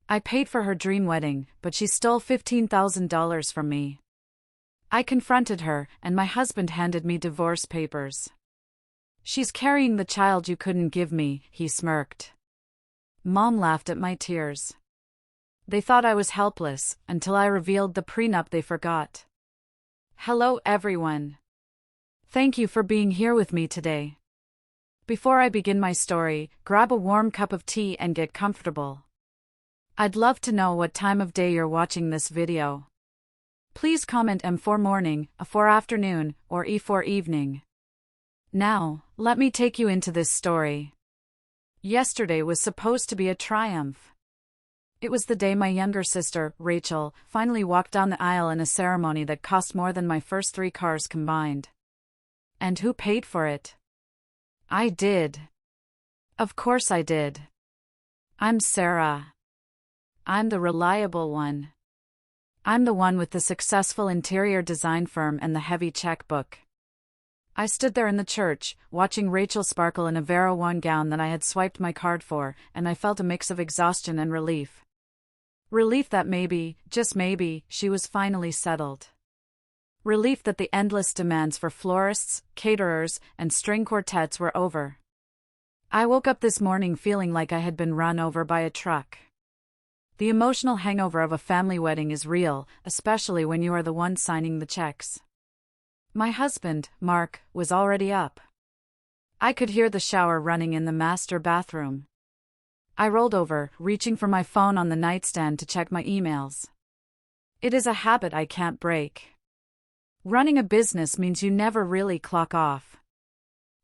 I paid for her dream wedding, but she stole $15,000 from me. I confronted her, and my husband handed me divorce papers. She's carrying the child you couldn't give me, he smirked. Mom laughed at my tears. They thought I was helpless, until I revealed the prenup they forgot. Hello everyone. Thank you for being here with me today. Before I begin my story, grab a warm cup of tea and get comfortable. I'd love to know what time of day you're watching this video. Please comment M for morning, A for afternoon, or E for evening. Now, let me take you into this story. Yesterday was supposed to be a triumph. It was the day my younger sister, Rachel, finally walked down the aisle in a ceremony that cost more than my first 3 cars combined. And who paid for it? I did. Of course I did. I'm Sarah. I'm the reliable one. I'm the one with the successful interior design firm and the heavy checkbook. I stood there in the church, watching Rachel sparkle in a Vera Wang gown that I had swiped my card for, and I felt a mix of exhaustion and relief. Relief that maybe, just maybe, she was finally settled. Relief that the endless demands for florists, caterers, and string quartets were over. I woke up this morning feeling like I had been run over by a truck. The emotional hangover of a family wedding is real, especially when you are the one signing the checks. My husband, Mark, was already up. I could hear the shower running in the master bathroom. I rolled over, reaching for my phone on the nightstand to check my emails. It is a habit I can't break. Running a business means you never really clock off.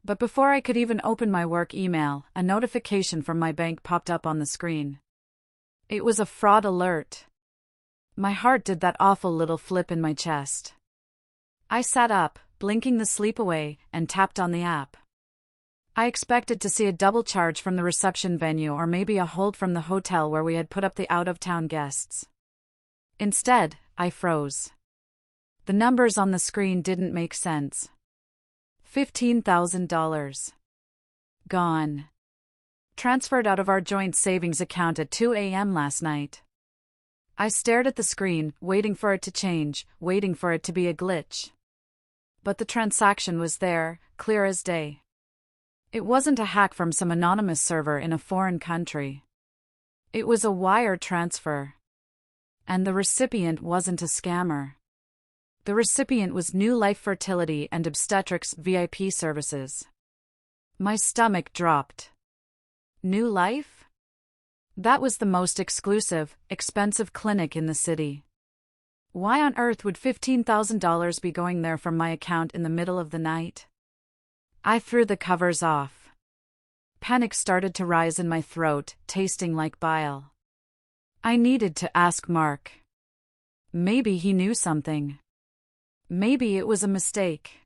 But before I could even open my work email, a notification from my bank popped up on the screen. It was a fraud alert. My heart did that awful little flip in my chest. I sat up, blinking the sleep away, and tapped on the app. I expected to see a double charge from the reception venue or maybe a hold from the hotel where we had put up the out-of-town guests. Instead, I froze. The numbers on the screen didn't make sense. $15,000. Gone. Transferred out of our joint savings account at 2 a.m. last night. I stared at the screen, waiting for it to change, waiting for it to be a glitch. But the transaction was there, clear as day. It wasn't a hack from some anonymous server in a foreign country. It was a wire transfer. And the recipient wasn't a scammer. The recipient was New Life Fertility and Obstetrics VIP services. My stomach dropped. New Life? That was the most exclusive, expensive clinic in the city. Why on earth would $15,000 be going there from my account in the middle of the night? I threw the covers off. Panic started to rise in my throat, tasting like bile. I needed to ask Mark. Maybe he knew something. Maybe it was a mistake.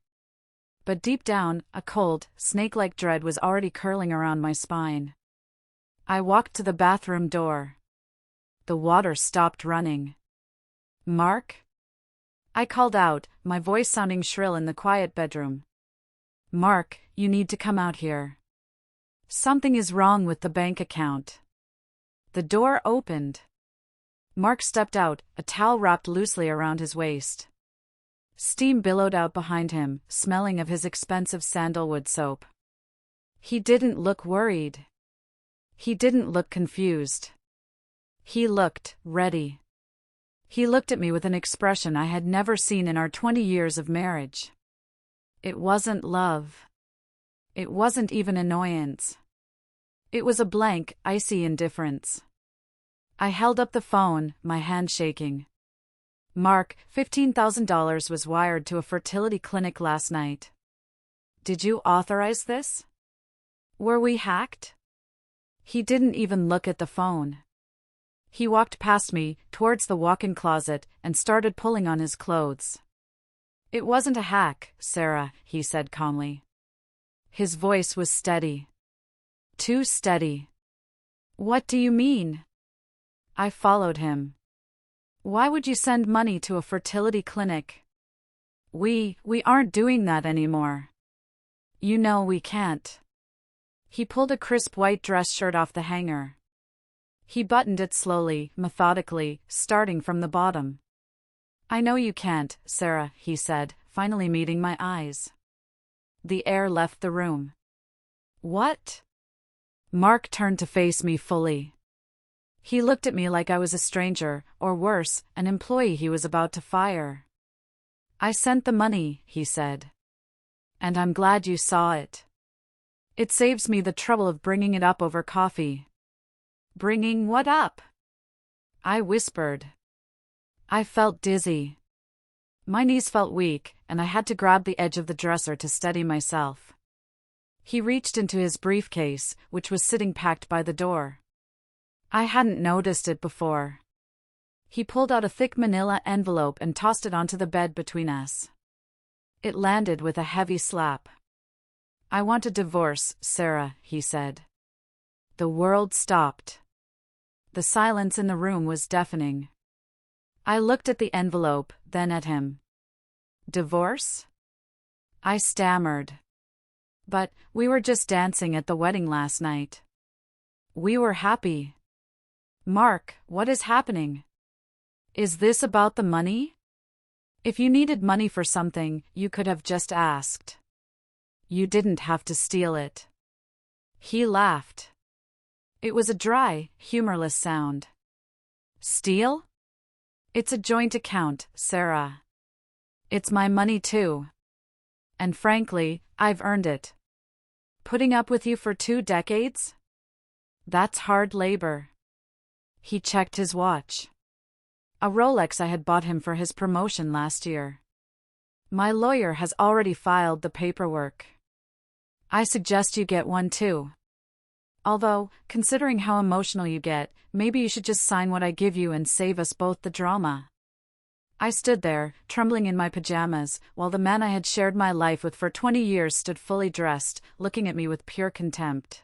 But deep down, a cold, snake-like dread was already curling around my spine. I walked to the bathroom door. The water stopped running. Mark? I called out, my voice sounding shrill in the quiet bedroom. Mark, you need to come out here. Something is wrong with the bank account. The door opened. Mark stepped out, a towel wrapped loosely around his waist. Steam billowed out behind him, smelling of his expensive sandalwood soap. He didn't look worried. He didn't look confused. He looked ready. He looked at me with an expression I had never seen in our 20 years of marriage. It wasn't love. It wasn't even annoyance. It was a blank, icy indifference. I held up the phone, my hand shaking. Mark, $15,000 was wired to a fertility clinic last night. Did you authorize this? Were we hacked? He didn't even look at the phone. He walked past me, towards the walk-in closet, and started pulling on his clothes. It wasn't a hack, Sarah, he said calmly. His voice was steady. Too steady. What do you mean? I followed him. Why would you send money to a fertility clinic? We aren't doing that anymore. You know we can't. He pulled a crisp white dress shirt off the hanger. He buttoned it slowly, methodically, starting from the bottom. "I know you can't, Sarah," he said, finally meeting my eyes. The air left the room. "What?" Mark turned to face me fully. He looked at me like I was a stranger, or worse, an employee he was about to fire. "I sent the money," he said. "And I'm glad you saw it. It saves me the trouble of bringing it up over coffee." "Bringing what up?" I whispered. I felt dizzy. My knees felt weak, and I had to grab the edge of the dresser to steady myself. He reached into his briefcase, which was sitting packed by the door. I hadn't noticed it before. He pulled out a thick manila envelope and tossed it onto the bed between us. It landed with a heavy slap. "I want a divorce, Sarah," he said. The world stopped. The silence in the room was deafening. I looked at the envelope, then at him. "Divorce?" I stammered. "But we were just dancing at the wedding last night. We were happy." "Mark, what is happening? Is this about the money? If you needed money for something, you could have just asked. You didn't have to steal it." He laughed. It was a dry, humorless sound. "Steal? It's a joint account, Sarah. It's my money too. And frankly, I've earned it. Putting up with you for 2 decades? That's hard labor." He checked his watch. A Rolex I had bought him for his promotion last year. "My lawyer has already filed the paperwork. I suggest you get one too. Although, considering how emotional you get, maybe you should just sign what I give you and save us both the drama." I stood there, trembling in my pajamas, while the man I had shared my life with for 20 years stood fully dressed, looking at me with pure contempt.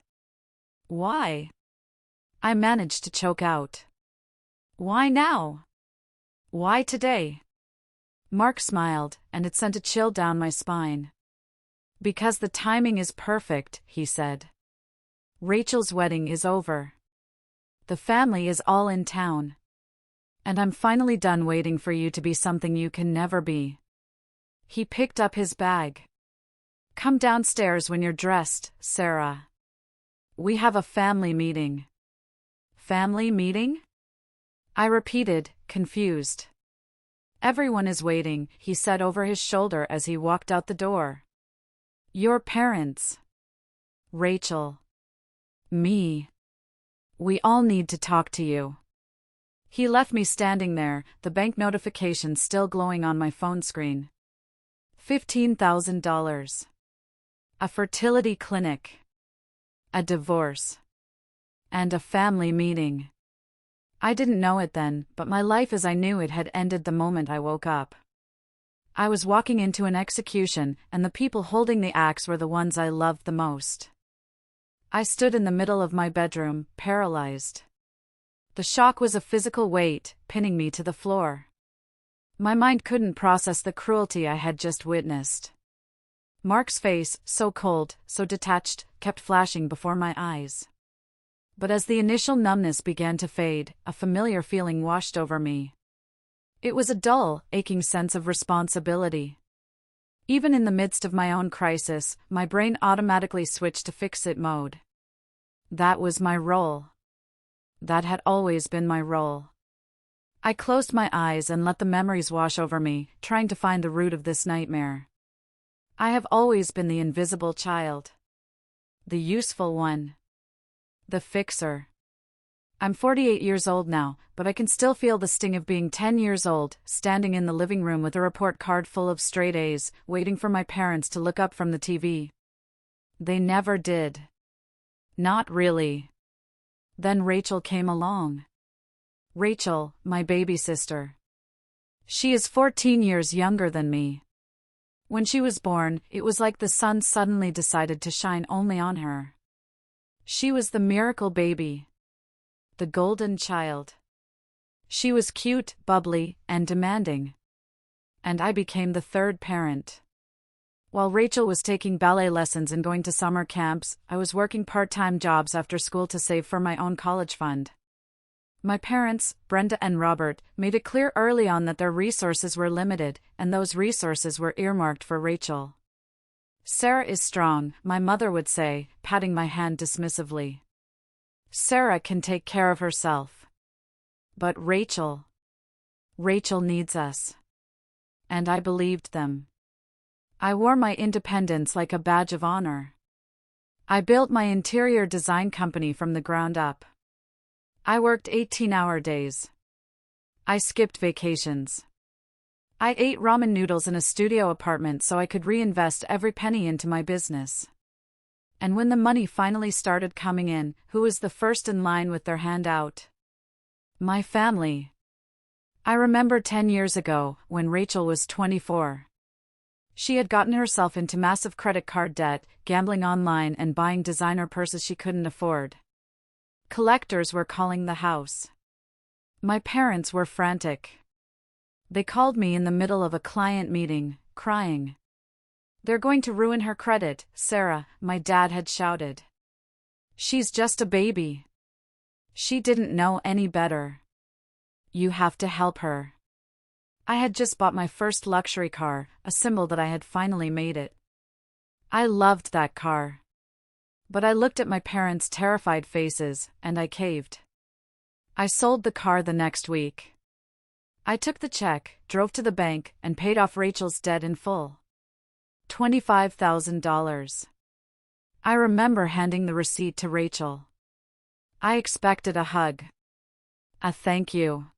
"Why?" I managed to choke out. "Why now? Why today?" Mark smiled, and it sent a chill down my spine. "Because the timing is perfect," he said. "Rachel's wedding is over. The family is all in town. And I'm finally done waiting for you to be something you can never be." He picked up his bag. "Come downstairs when you're dressed, Sarah. We have a family meeting." "Family meeting?" I repeated, confused. "Everyone is waiting," he said over his shoulder as he walked out the door. "Your parents. Rachel. Me. We all need to talk to you." He left me standing there, the bank notification still glowing on my phone screen. $15,000. A fertility clinic. A divorce. And a family meeting. I didn't know it then, but my life as I knew it had ended the moment I woke up. I was walking into an execution, and the people holding the axe were the ones I loved the most. I stood in the middle of my bedroom, paralyzed. The shock was a physical weight, pinning me to the floor. My mind couldn't process the cruelty I had just witnessed. Mark's face, so cold, so detached, kept flashing before my eyes. But as the initial numbness began to fade, a familiar feeling washed over me. It was a dull, aching sense of responsibility. Even in the midst of my own crisis, my brain automatically switched to fix-it mode. That was my role. That had always been my role. I closed my eyes and let the memories wash over me, trying to find the root of this nightmare. I have always been the invisible child. The useful one. The fixer. I'm 48 years old now, but I can still feel the sting of being 10 years old, standing in the living room with a report card full of straight A's, waiting for my parents to look up from the TV. They never did. Not really. Then Rachel came along. Rachel, my baby sister. She is 14 years younger than me. When she was born, it was like the sun suddenly decided to shine only on her. She was the miracle baby. The golden child. She was cute, bubbly, and demanding. And I became the third parent. While Rachel was taking ballet lessons and going to summer camps, I was working part-time jobs after school to save for my own college fund. My parents, Brenda and Robert, made it clear early on that their resources were limited, and those resources were earmarked for Rachel. Sarah is strong, my mother would say, patting my hand dismissively. Sarah can take care of herself. But Rachel needs us. And I believed them. I wore my independence like a badge of honor. I built my interior design company from the ground up. I worked 18-hour days. I skipped vacations. I ate ramen noodles in a studio apartment so I could reinvest every penny into my business. And when the money finally started coming in, who was the first in line with their hand out? My family. I remember 10 years ago, when Rachel was 24. She had gotten herself into massive credit card debt, gambling online and buying designer purses she couldn't afford. Collectors were calling the house. My parents were frantic. They called me in the middle of a client meeting, crying. "They're going to ruin her credit, Sarah," my dad had shouted. "She's just a baby. She didn't know any better. You have to help her." I had just bought my first luxury car, a symbol that I had finally made it. I loved that car. But I looked at my parents' terrified faces, and I caved. I sold the car the next week. I took the check, drove to the bank, and paid off Rachel's debt in full. $25,000. I remember handing the receipt to Rachel. I expected a hug. A thank you.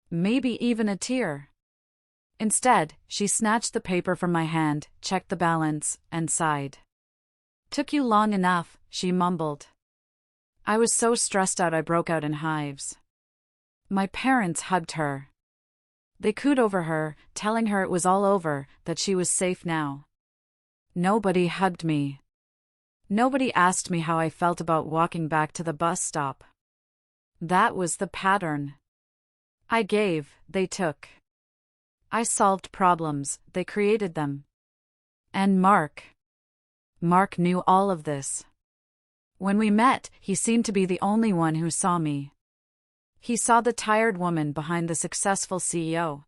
Maybe even a tear. Instead, she snatched the paper from my hand, checked the balance, and sighed. "Took you long enough," she mumbled. I was so stressed out I broke out in hives. My parents hugged her. They cooed over her, telling her it was all over, that she was safe now. Nobody hugged me. Nobody asked me how I felt about walking back to the bus stop. That was the pattern. I gave, they took. I solved problems, they created them. And Mark knew all of this. When we met, he seemed to be the only one who saw me. He saw the tired woman behind the successful CEO.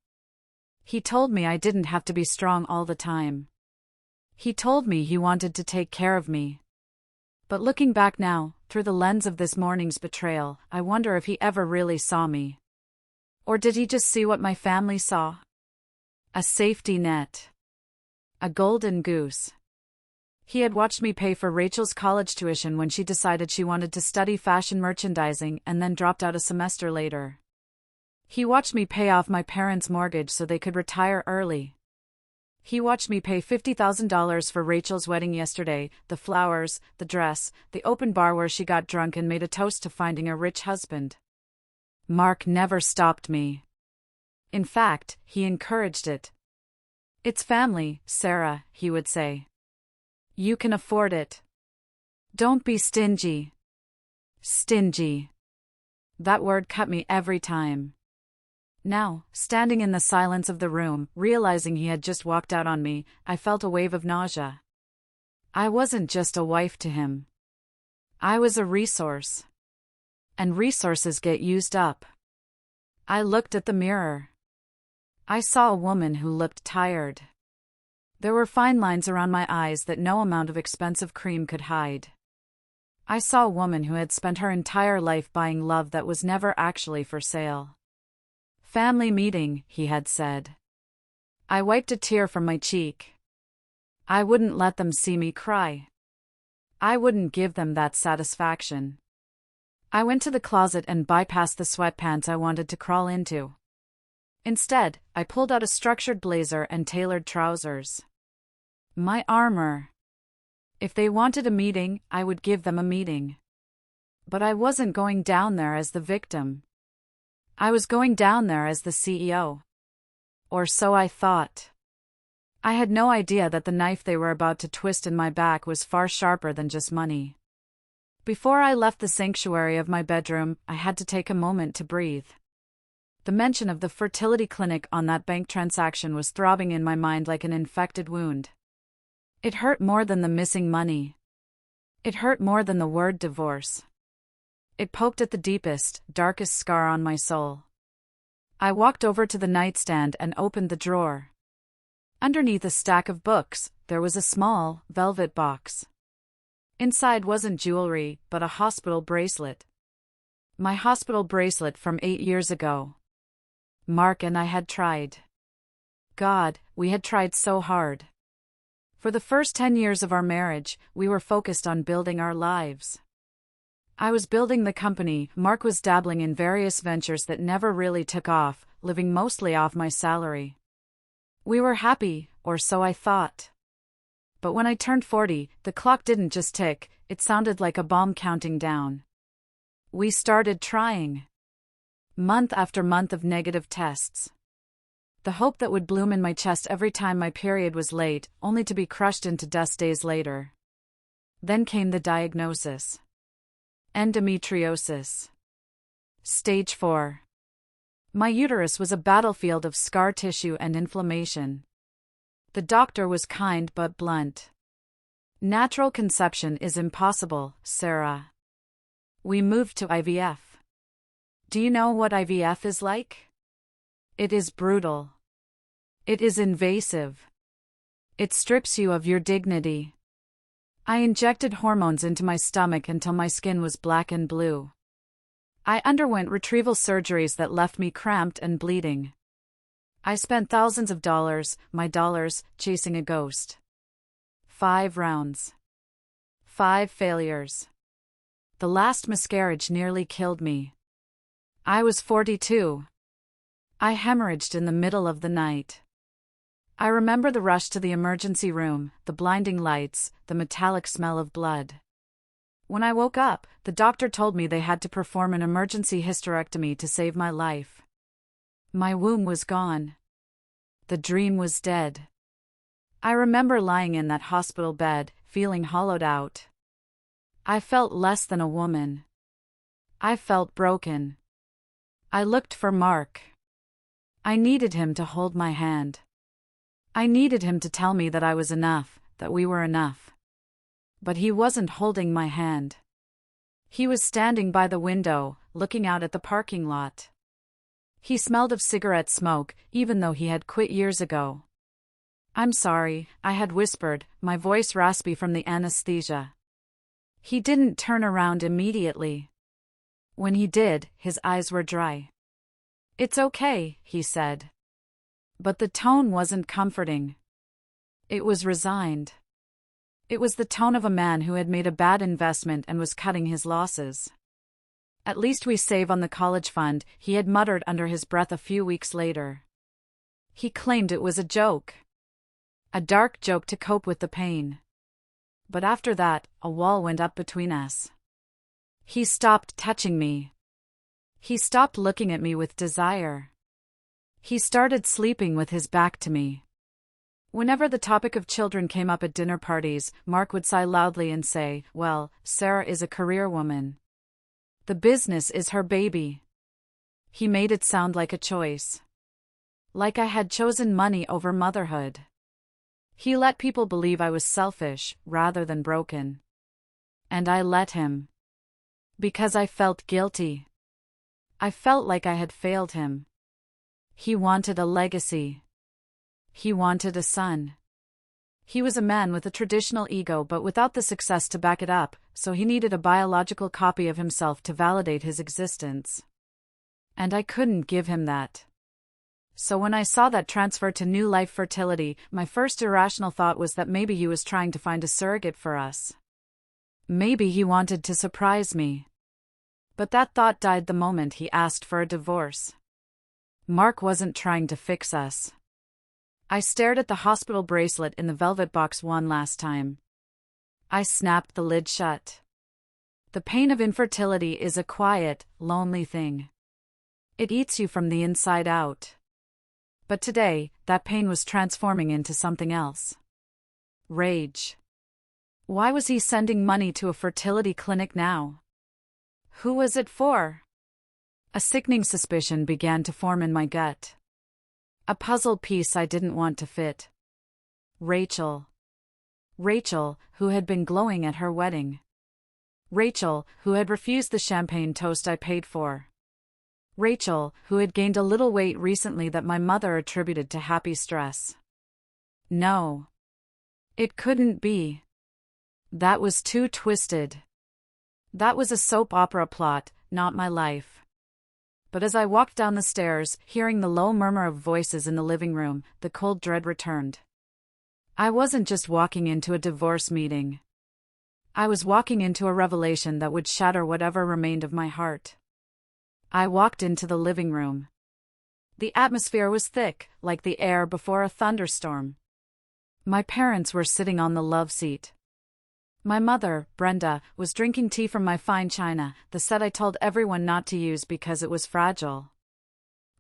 He told me I didn't have to be strong all the time. He told me he wanted to take care of me. But looking back now, through the lens of this morning's betrayal, I wonder if he ever really saw me. Or did he just see what my family saw? A safety net. A golden goose. He had watched me pay for Rachel's college tuition when she decided she wanted to study fashion merchandising and then dropped out a semester later. He watched me pay off my parents' mortgage so they could retire early. He watched me pay $50,000 for Rachel's wedding yesterday, the flowers, the dress, the open bar where she got drunk and made a toast to finding a rich husband. Mark never stopped me. In fact, he encouraged it. "It's family, Sarah," he would say. "You can afford it. Don't be stingy." Stingy. That word cut me every time. Now, standing in the silence of the room, realizing he had just walked out on me, I felt a wave of nausea. I wasn't just a wife to him. I was a resource. And resources get used up. I looked at the mirror. I saw a woman who looked tired. There were fine lines around my eyes that no amount of expensive cream could hide. I saw a woman who had spent her entire life buying love that was never actually for sale. "Family meeting," he had said. I wiped a tear from my cheek. I wouldn't let them see me cry. I wouldn't give them that satisfaction. I went to the closet and bypassed the sweatpants I wanted to crawl into. Instead, I pulled out a structured blazer and tailored trousers. My armor. If they wanted a meeting, I would give them a meeting. But I wasn't going down there as the victim. I was going down there as the CEO. Or so I thought. I had no idea that the knife they were about to twist in my back was far sharper than just money. Before I left the sanctuary of my bedroom, I had to take a moment to breathe. The mention of the fertility clinic on that bank transaction was throbbing in my mind like an infected wound. It hurt more than the missing money. It hurt more than the word divorce. It poked at the deepest, darkest scar on my soul. I walked over to the nightstand and opened the drawer. Underneath a stack of books, there was a small, velvet box. Inside wasn't jewelry, but a hospital bracelet. My hospital bracelet from 8 years ago. Mark and I had tried. God, we had tried so hard. For the first 10 years of our marriage, we were focused on building our lives. I was building the company, Mark was dabbling in various ventures that never really took off, living mostly off my salary. We were happy, or so I thought. But when I turned 40, the clock didn't just tick, it sounded like a bomb counting down. We started trying. Month after month of negative tests. The hope that would bloom in my chest every time my period was late, only to be crushed into dust days later. Then came the diagnosis. Endometriosis. Stage 4. My uterus was a battlefield of scar tissue and inflammation. The doctor was kind but blunt. Natural conception is impossible, Sarah. We moved to IVF. Do you know what IVF is like? It is brutal. It is invasive. It strips you of your dignity. I injected hormones into my stomach until my skin was black and blue. I underwent retrieval surgeries that left me cramped and bleeding. I spent thousands of dollars, my dollars, chasing a ghost. 5 rounds. 5 failures. The last miscarriage nearly killed me. I was 42. I hemorrhaged in the middle of the night. I remember the rush to the emergency room, the blinding lights, the metallic smell of blood. When I woke up, the doctor told me they had to perform an emergency hysterectomy to save my life. My womb was gone. The dream was dead. I remember lying in that hospital bed, feeling hollowed out. I felt less than a woman. I felt broken. I looked for Mark. I needed him to hold my hand. I needed him to tell me that I was enough, that we were enough. But he wasn't holding my hand. He was standing by the window, looking out at the parking lot. He smelled of cigarette smoke, even though he had quit years ago. "I'm sorry," I had whispered, my voice raspy from the anesthesia. He didn't turn around immediately. When he did, his eyes were dry. "It's okay," he said. But the tone wasn't comforting. It was resigned. It was the tone of a man who had made a bad investment and was cutting his losses. "At least we save on the college fund," he had muttered under his breath a few weeks later. He claimed it was a joke. A dark joke to cope with the pain. But after that, a wall went up between us. He stopped touching me. He stopped looking at me with desire. He started sleeping with his back to me. Whenever the topic of children came up at dinner parties, Mark would sigh loudly and say, "Well, Sarah is a career woman. The business is her baby." He made it sound like a choice. Like I had chosen money over motherhood. He let people believe I was selfish, rather than broken. And I let him. Because I felt guilty. I felt like I had failed him. He wanted a legacy. He wanted a son. He was a man with a traditional ego but without the success to back it up, so he needed a biological copy of himself to validate his existence. And I couldn't give him that. So when I saw that transfer to New Life Fertility, my first irrational thought was that maybe he was trying to find a surrogate for us. Maybe he wanted to surprise me. But that thought died the moment he asked for a divorce. Mark wasn't trying to fix us. I stared at the hospital bracelet in the velvet box one last time. I snapped the lid shut. The pain of infertility is a quiet, lonely thing. It eats you from the inside out. But today, that pain was transforming into something else. Rage. Why was he sending money to a fertility clinic now? Who was it for? A sickening suspicion began to form in my gut. A puzzle piece I didn't want to fit. Rachel. Rachel, who had been glowing at her wedding. Rachel, who had refused the champagne toast I paid for. Rachel, who had gained a little weight recently that my mother attributed to happy stress. No. It couldn't be. That was too twisted. That was a soap opera plot, not my life. But as I walked down the stairs, hearing the low murmur of voices in the living room, the cold dread returned. I wasn't just walking into a divorce meeting. I was walking into a revelation that would shatter whatever remained of my heart. I walked into the living room. The atmosphere was thick, like the air before a thunderstorm. My parents were sitting on the love seat. My mother, Brenda, was drinking tea from my fine china, the set I told everyone not to use because it was fragile.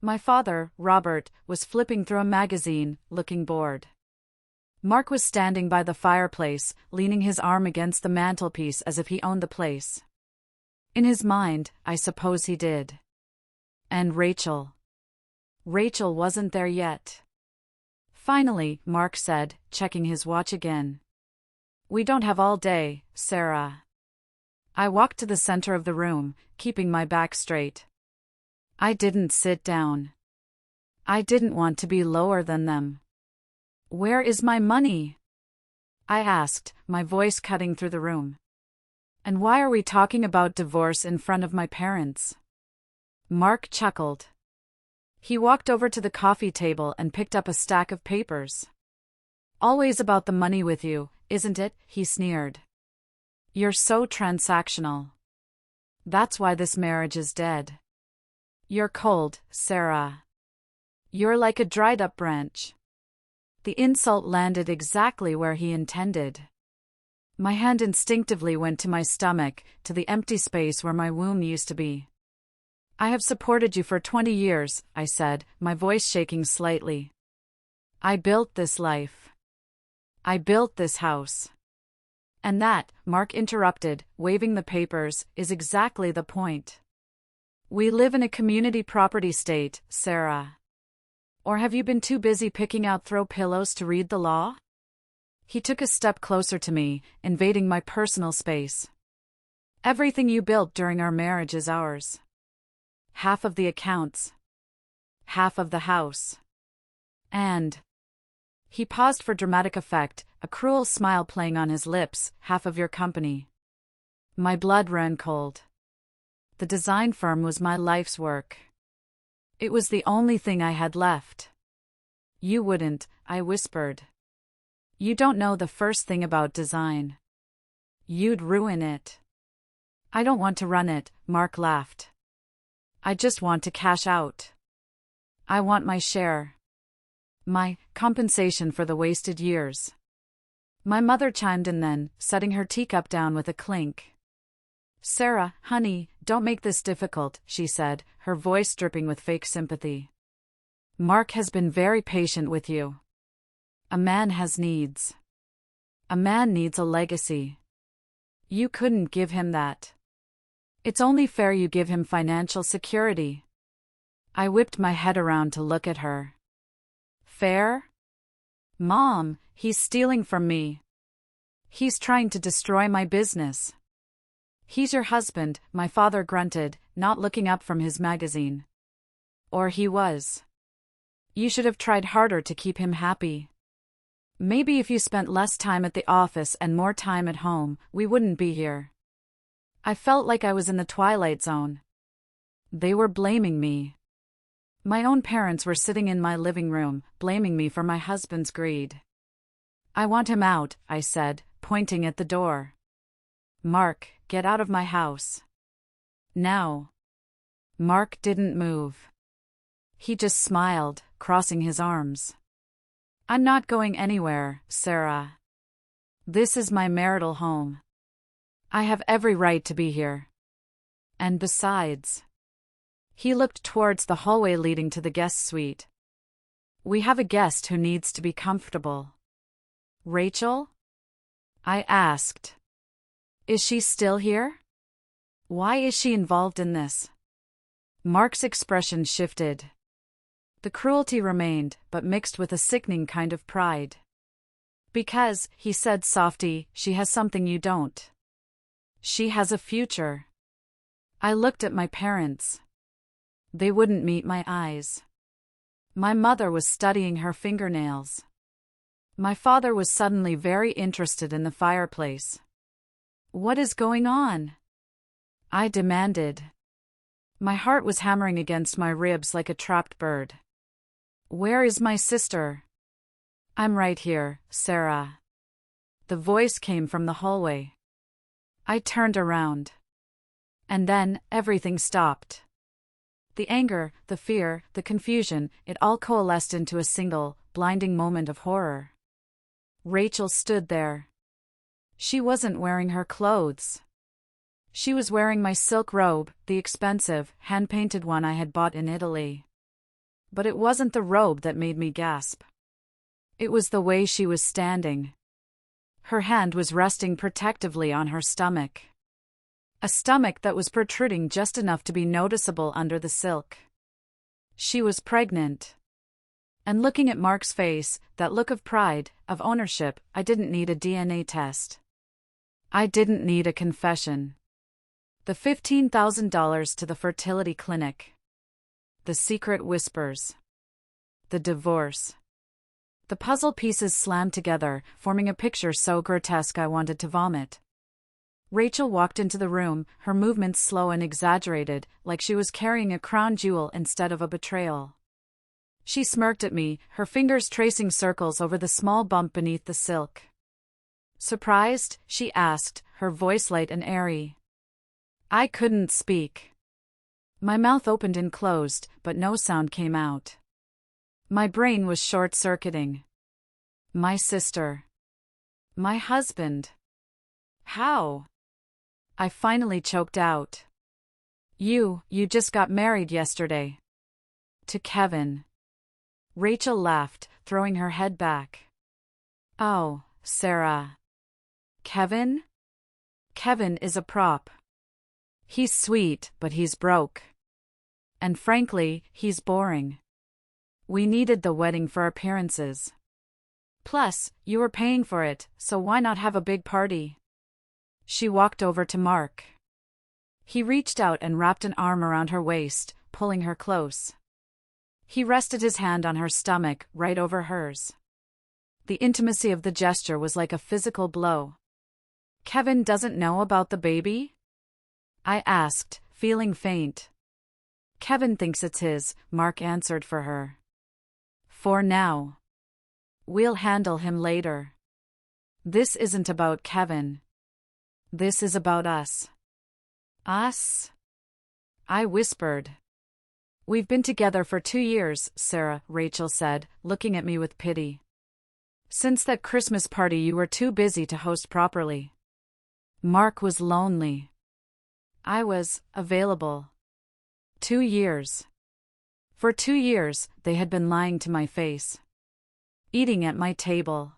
My father, Robert, was flipping through a magazine, looking bored. Mark was standing by the fireplace, leaning his arm against the mantelpiece as if he owned the place. In his mind, I suppose he did. And Rachel. Rachel wasn't there yet. Finally, Mark said, checking his watch again. We don't have all day, Sarah. I walked to the center of the room, keeping my back straight. I didn't sit down. I didn't want to be lower than them. Where is my money? I asked, my voice cutting through the room. And why are we talking about divorce in front of my parents? Mark chuckled. He walked over to the coffee table and picked up a stack of papers. Always about the money with you, isn't it? He sneered. You're so transactional. That's why this marriage is dead. You're cold, Sarah. You're like a dried-up branch. The insult landed exactly where he intended. My hand instinctively went to my stomach, to the empty space where my womb used to be. I have supported you for 20 years, I said, my voice shaking slightly. I built this life. I built this house. And that, Mark interrupted, waving the papers, is exactly the point. We live in a community property state, Sarah. Or have you been too busy picking out throw pillows to read the law? He took a step closer to me, invading my personal space. Everything you built during our marriage is ours. Half of the accounts. Half of the house. And... He paused for dramatic effect, a cruel smile playing on his lips, half of your company. My blood ran cold. The design firm was my life's work. It was the only thing I had left. You wouldn't, I whispered. You don't know the first thing about design. You'd ruin it. I don't want to run it, Mark laughed. I just want to cash out. I want my share. My compensation for the wasted years. My mother chimed in then, setting her teacup down with a clink. Sarah, honey, don't make this difficult, she said, her voice dripping with fake sympathy. Mark has been very patient with you. A man has needs. A man needs a legacy. You couldn't give him that. It's only fair you give him financial security. I whipped my head around to look at her. Fair? Mom, he's stealing from me. He's trying to destroy my business. He's your husband, my father grunted, not looking up from his magazine. Or he was. You should have tried harder to keep him happy. Maybe if you spent less time at the office and more time at home, we wouldn't be here. I felt like I was in the twilight zone. They were blaming me. My own parents were sitting in my living room, blaming me for my husband's greed. I want him out, I said, pointing at the door. Mark, get out of my house. Now. Mark didn't move. He just smiled, crossing his arms. I'm not going anywhere, Sarah. This is my marital home. I have every right to be here. And besides... He looked towards the hallway leading to the guest suite. We have a guest who needs to be comfortable. Rachel? I asked. Is she still here? Why is she involved in this? Mark's expression shifted. The cruelty remained, but mixed with a sickening kind of pride. Because, he said softly, she has something you don't. She has a future. I looked at my parents. They wouldn't meet my eyes. My mother was studying her fingernails. My father was suddenly very interested in the fireplace. What is going on? I demanded. My heart was hammering against my ribs like a trapped bird. Where is my sister? I'm right here, Sarah. The voice came from the hallway. I turned around. And then, everything stopped. The anger, the fear, the confusion, it all coalesced into a single, blinding moment of horror. Rachel stood there. She wasn't wearing her clothes. She was wearing my silk robe, the expensive, hand-painted one I had bought in Italy. But it wasn't the robe that made me gasp. It was the way she was standing. Her hand was resting protectively on her stomach. A stomach that was protruding just enough to be noticeable under the silk. She was pregnant. And looking at Mark's face, that look of pride, of ownership, I didn't need a DNA test. I didn't need a confession. The $15,000 to the fertility clinic. The secret whispers. The divorce. The puzzle pieces slammed together, forming a picture so grotesque I wanted to vomit. Rachel walked into the room, her movements slow and exaggerated, like she was carrying a crown jewel instead of a betrayal. She smirked at me, her fingers tracing circles over the small bump beneath the silk. Surprised? She asked, her voice light and airy. I couldn't speak. My mouth opened and closed, but no sound came out. My brain was short-circuiting. My sister. My husband. How? I finally choked out. You just got married yesterday. To Kevin. Rachel laughed, throwing her head back. Oh, Sarah. Kevin? Kevin is a prop. He's sweet, but he's broke. And frankly, he's boring. We needed the wedding for appearances. Plus, you were paying for it, so why not have a big party? She walked over to Mark. He reached out and wrapped an arm around her waist, pulling her close. He rested his hand on her stomach, right over hers. The intimacy of the gesture was like a physical blow. Kevin doesn't know about the baby? I asked, feeling faint. Kevin thinks it's his, Mark answered for her. For now. We'll handle him later. This isn't about Kevin. This is about us. Us? I whispered. We've been together for 2 years, Sarah, Rachel said, looking at me with pity. Since that Christmas party you were too busy to host properly. Mark was lonely. I was available. 2 years. For 2 years, they had been lying to my face. Eating at my table.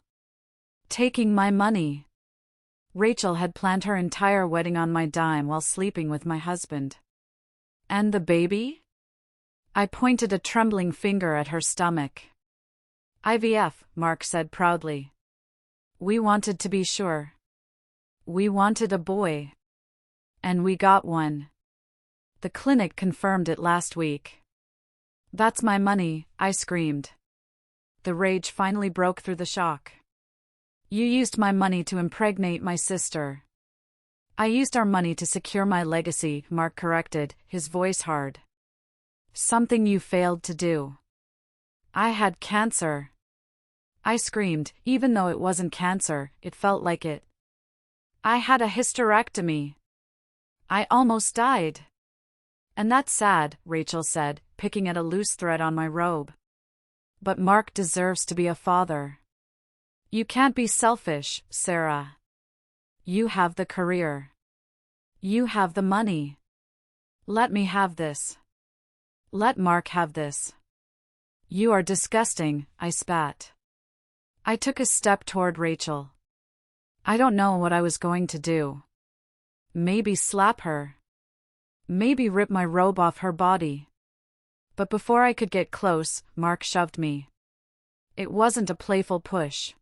Taking my money. Rachel had planned her entire wedding on my dime while sleeping with my husband. And the baby? I pointed a trembling finger at her stomach. IVF, Mark said proudly. We wanted to be sure. We wanted a boy. And we got one. The clinic confirmed it last week. That's my money, I screamed. The rage finally broke through the shock. You used my money to impregnate my sister. I used our money to secure my legacy, Mark corrected, his voice hard. Something you failed to do. I had cancer. I screamed, even though it wasn't cancer, it felt like it. I had a hysterectomy. I almost died. And that's sad, Rachel said, picking at a loose thread on my robe. But Mark deserves to be a father. You can't be selfish, Sarah. You have the career. You have the money. Let me have this. Let Mark have this. You are disgusting, I spat. I took a step toward Rachel. I don't know what I was going to do. Maybe slap her. Maybe rip my robe off her body. But before I could get close, Mark shoved me. It wasn't a playful push.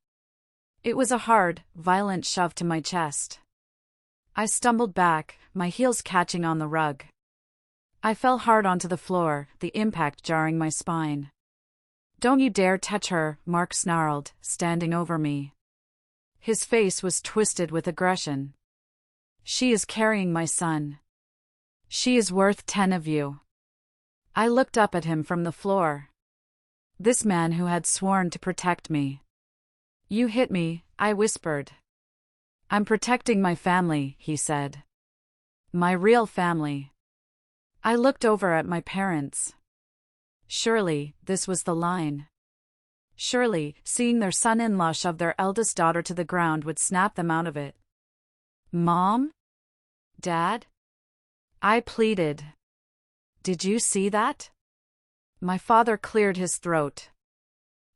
It was a hard, violent shove to my chest. I stumbled back, my heels catching on the rug. I fell hard onto the floor, the impact jarring my spine. "Don't you dare touch her," Mark snarled, standing over me. His face was twisted with aggression. "She is carrying my son. She is worth 10 of you." I looked up at him from the floor. This man who had sworn to protect me. "You hit me," I whispered. "I'm protecting my family," he said. "My real family." I looked over at my parents. Surely, this was the line. Surely, seeing their son-in-law shove their eldest daughter to the ground would snap them out of it. "Mom? Dad?" I pleaded. "Did you see that?" My father cleared his throat.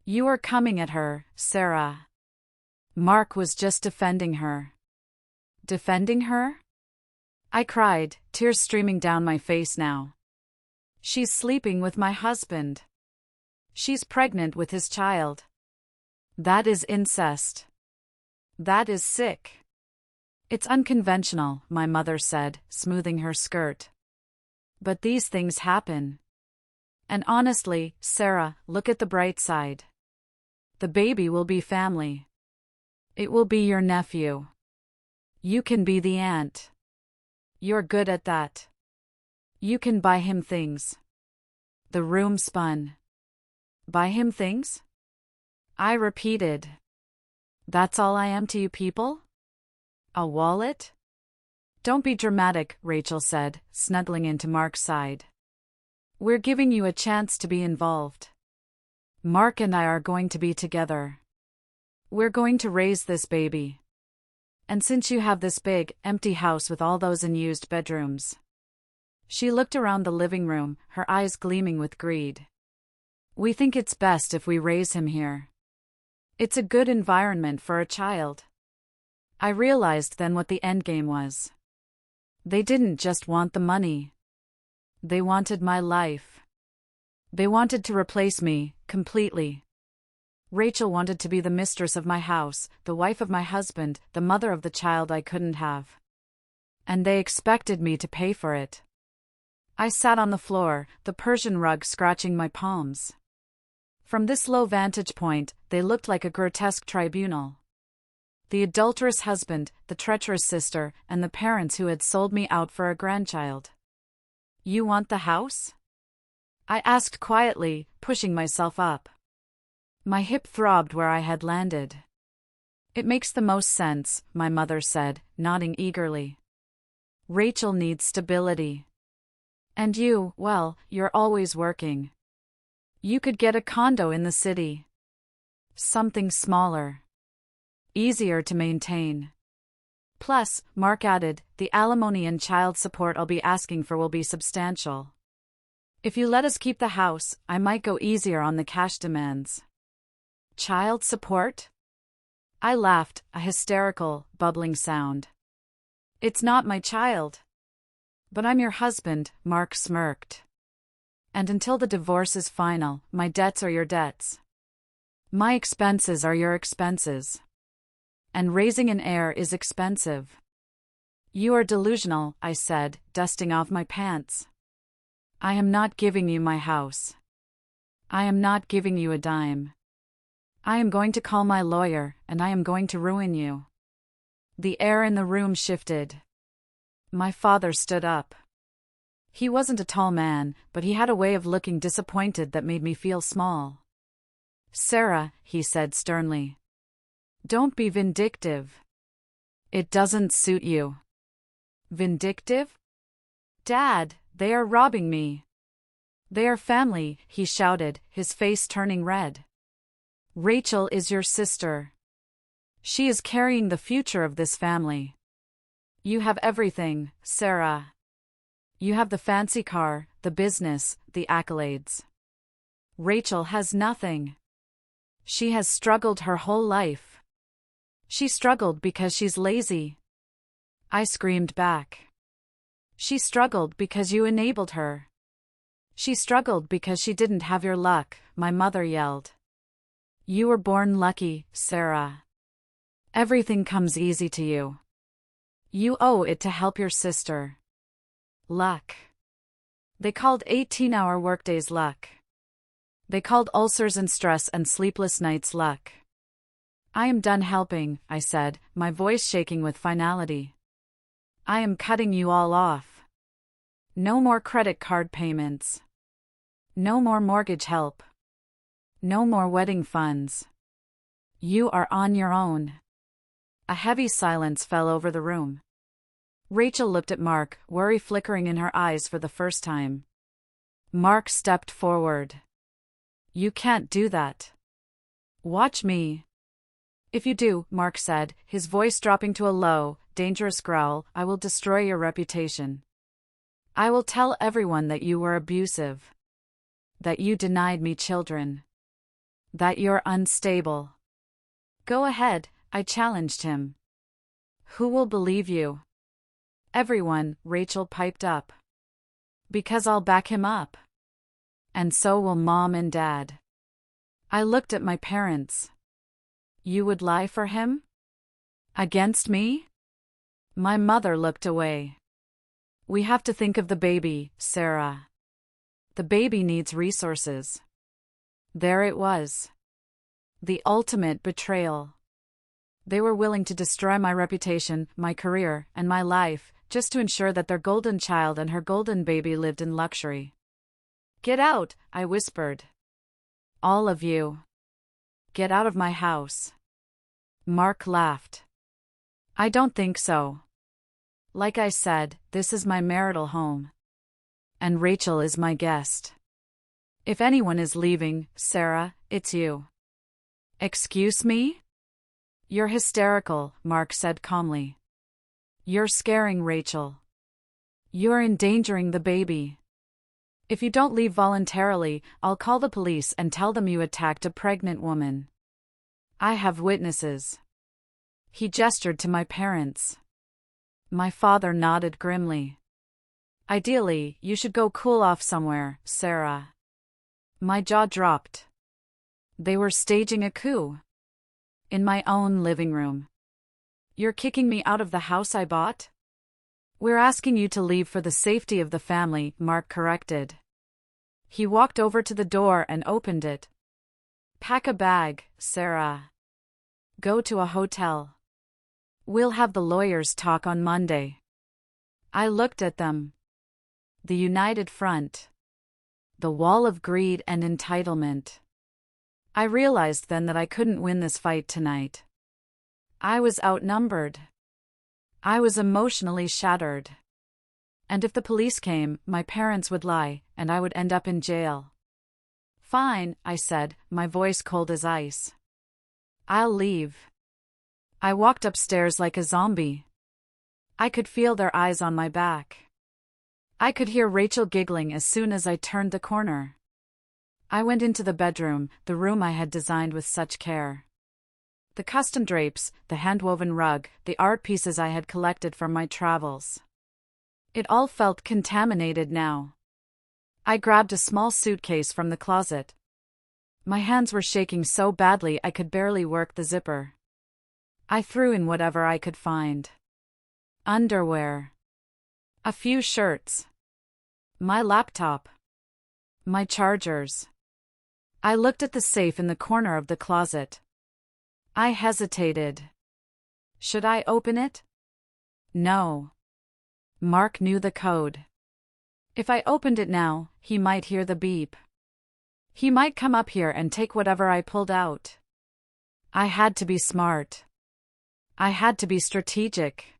"You are coming at her, Sarah." Mark was just defending her. Defending her? I cried, tears streaming down my face now. "She's sleeping with my husband. She's pregnant with his child. That is incest. That is sick." "It's unconventional," my mother said, smoothing her skirt. "But these things happen. And honestly, Sarah, look at the bright side. The baby will be family. It will be your nephew. You can be the aunt. You're good at that. You can buy him things." The room spun. "Buy him things?" I repeated. "That's all I am to you people? A wallet?" "Don't be dramatic," Rachel said, snuggling into Mark's side. "We're giving you a chance to be involved. Mark and I are going to be together. We're going to raise this baby. And since you have this big, empty house with all those unused bedrooms." She looked around the living room, her eyes gleaming with greed. "We think it's best if we raise him here. It's a good environment for a child." I realized then what the endgame was. They didn't just want the money. They wanted my life. They wanted to replace me, completely. Rachel wanted to be the mistress of my house, the wife of my husband, the mother of the child I couldn't have. And they expected me to pay for it. I sat on the floor, the Persian rug scratching my palms. From this low vantage point, they looked like a grotesque tribunal. The adulterous husband, the treacherous sister, and the parents who had sold me out for a grandchild. "You want the house?" I asked quietly, pushing myself up. My hip throbbed where I had landed. "It makes the most sense," my mother said, nodding eagerly. "Rachel needs stability. And you, well, you're always working. You could get a condo in the city. Something smaller. Easier to maintain. Plus," Mark added, "the alimony and child support I'll be asking for will be substantial. If you let us keep the house, I might go easier on the cash demands." "Child support?" I laughed, a hysterical, bubbling sound. "It's not my child." "But I'm your husband," Mark smirked. "And until the divorce is final, my debts are your debts. My expenses are your expenses. And raising an heir is expensive." "You are delusional," I said, dusting off my pants. "I am not giving you my house. I am not giving you a dime. I am going to call my lawyer, and I am going to ruin you." The air in the room shifted. My father stood up. He wasn't a tall man, but he had a way of looking disappointed that made me feel small. "Sarah," he said sternly. "Don't be vindictive. It doesn't suit you." "Vindictive? Dad, they are robbing me." "They are family," he shouted, his face turning red. "Rachel is your sister. She is carrying the future of this family. You have everything, Sarah. You have the fancy car, the business, the accolades. Rachel has nothing. She has struggled her whole life. She struggled because she's lazy." I screamed back. "She struggled because you enabled her. She struggled because she didn't have your luck," my mother yelled. "You were born lucky, Sarah. Everything comes easy to you. You owe it to help your sister. Luck. They called 18-hour workdays luck. They called ulcers and stress and sleepless nights luck. I am done helping, I said, my voice shaking with finality. I am cutting you all off. No more credit card payments. No more mortgage help. No more wedding funds. You are on your own. A heavy silence fell over the room. Rachel looked at Mark, worry flickering in her eyes for the first time. Mark stepped forward. You can't do that. Watch me. If you do, Mark said, his voice dropping to a low, dangerous growl, I will destroy your reputation. I will tell everyone that you were abusive. That you denied me children. That you're unstable. Go ahead, I challenged him. Who will believe you? Everyone, Rachel piped up. Because I'll back him up. And so will Mom and Dad. I looked at my parents. You would lie for him? Against me? My mother looked away. We have to think of the baby, Sarah. The baby needs resources. There it was. The ultimate betrayal. They were willing to destroy my reputation, my career, and my life, just to ensure that their golden child and her golden baby lived in luxury. Get out, I whispered. All of you. Get out of my house. Mark laughed. I don't think so. Like I said, this is my marital home. And Rachel is my guest. If anyone is leaving, Sarah, it's you. Excuse me? You're hysterical, Mark said calmly. You're scaring Rachel. You're endangering the baby. If you don't leave voluntarily, I'll call the police and tell them you attacked a pregnant woman. I have witnesses. He gestured to my parents. My father nodded grimly. Ideally, you should go cool off somewhere, Sarah. My jaw dropped. They were staging a coup. In my own living room. You're kicking me out of the house I bought? We're asking you to leave for the safety of the family, Mark corrected. He walked over to the door and opened it. Pack a bag, Sarah. Go to a hotel. We'll have the lawyers talk on Monday. I looked at them. The united front. The wall of greed and entitlement. I realized then that I couldn't win this fight tonight. I was outnumbered. I was emotionally shattered. And if the police came, my parents would lie, and I would end up in jail. Fine, I said, my voice cold as ice. I'll leave. I walked upstairs like a zombie. I could feel their eyes on my back. I could hear Rachel giggling as soon as I turned the corner. I went into the bedroom, the room I had designed with such care. The custom drapes, the hand-woven rug, the art pieces I had collected from my travels. It all felt contaminated now. I grabbed a small suitcase from the closet. My hands were shaking so badly I could barely work the zipper. I threw in whatever I could find. Underwear. A few shirts. My laptop. My chargers. I looked at the safe in the corner of the closet. I hesitated. Should I open it? No. Mark knew the code. If I opened it now, he might hear the beep. He might come up here and take whatever I pulled out. I had to be smart. I had to be strategic.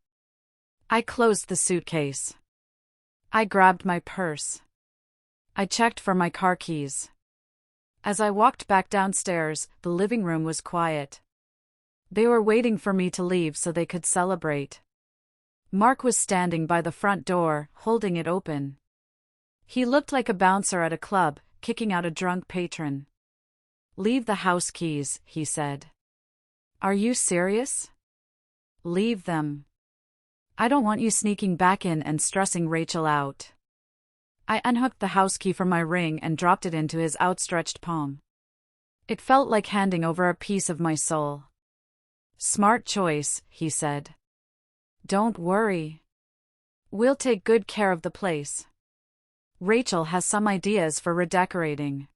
I closed the suitcase. I grabbed my purse. I checked for my car keys. As I walked back downstairs, the living room was quiet. They were waiting for me to leave so they could celebrate. Mark was standing by the front door, holding it open. He looked like a bouncer at a club, kicking out a drunk patron. Leave the house keys, he said. Are you serious? Leave them. I don't want you sneaking back in and stressing Rachel out. I unhooked the house key from my ring and dropped it into his outstretched palm. It felt like handing over a piece of my soul. Smart choice, he said. Don't worry. We'll take good care of the place. Rachel has some ideas for redecorating.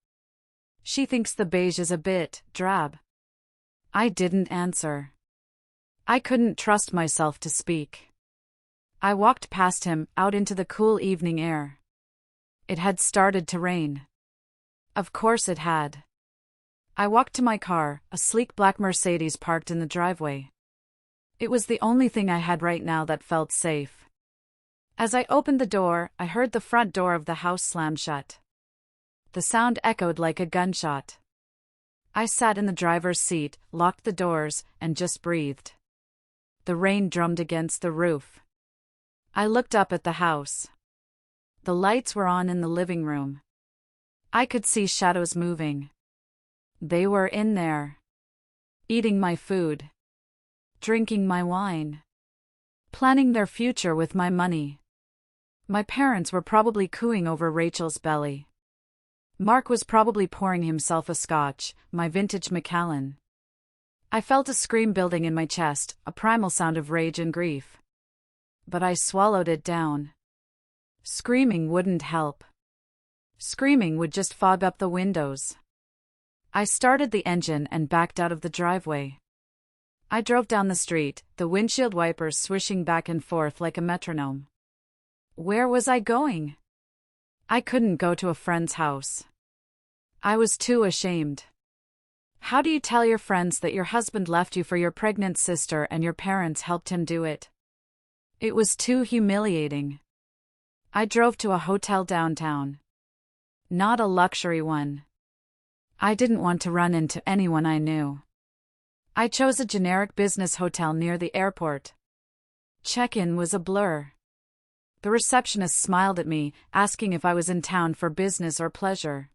She thinks the beige is a bit drab. I didn't answer. I couldn't trust myself to speak. I walked past him, out into the cool evening air. It had started to rain. Of course it had. I walked to my car, a sleek black Mercedes parked in the driveway. It was the only thing I had right now that felt safe. As I opened the door, I heard the front door of the house slam shut. The sound echoed like a gunshot. I sat in the driver's seat, locked the doors, and just breathed. The rain drummed against the roof. I looked up at the house. The lights were on in the living room. I could see shadows moving. They were in there. Eating my food. Drinking my wine. Planning their future with my money. My parents were probably cooing over Rachel's belly. Mark was probably pouring himself a scotch, my vintage Macallan. I felt a scream building in my chest, a primal sound of rage and grief. But I swallowed it down. Screaming wouldn't help. Screaming would just fog up the windows. I started the engine and backed out of the driveway. I drove down the street, the windshield wipers swishing back and forth like a metronome. Where was I going? I couldn't go to a friend's house. I was too ashamed. How do you tell your friends that your husband left you for your pregnant sister and your parents helped him do it? It was too humiliating. I drove to a hotel downtown. Not a luxury one. I didn't want to run into anyone I knew. I chose a generic business hotel near the airport. Check-in was a blur. The receptionist smiled at me, asking if I was in town for business or pleasure.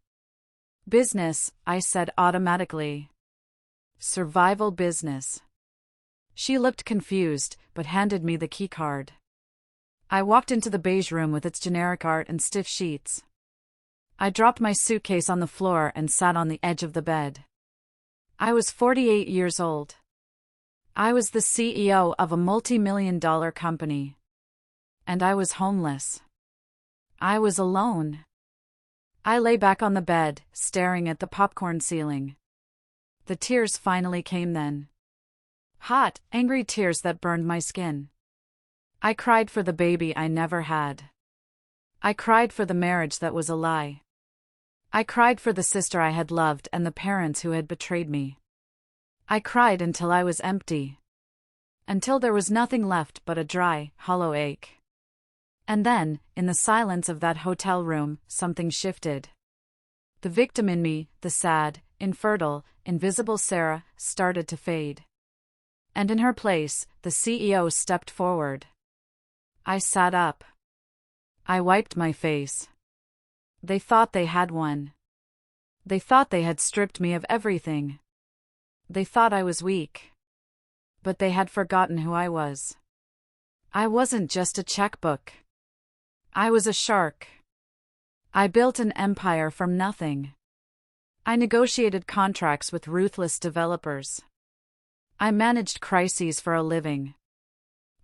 Business, I said automatically. Survival business. She looked confused, but handed me the key card. I walked into the beige room with its generic art and stiff sheets. I dropped my suitcase on the floor and sat on the edge of the bed. I was 48 years old. I was the CEO of a multi-million-dollar company. And I was homeless. I was alone. I lay back on the bed, staring at the popcorn ceiling. The tears finally came then. Hot, angry tears that burned my skin. I cried for the baby I never had. I cried for the marriage that was a lie. I cried for the sister I had loved and the parents who had betrayed me. I cried until I was empty. Until there was nothing left but a dry, hollow ache. And then, in the silence of that hotel room, something shifted. The victim in me, the sad, infertile, invisible Sarah, started to fade. And in her place, the CEO stepped forward. I sat up. I wiped my face. They thought they had won. They thought they had stripped me of everything. They thought I was weak. But they had forgotten who I was. I wasn't just a checkbook. I was a shark. I built an empire from nothing. I negotiated contracts with ruthless developers. I managed crises for a living.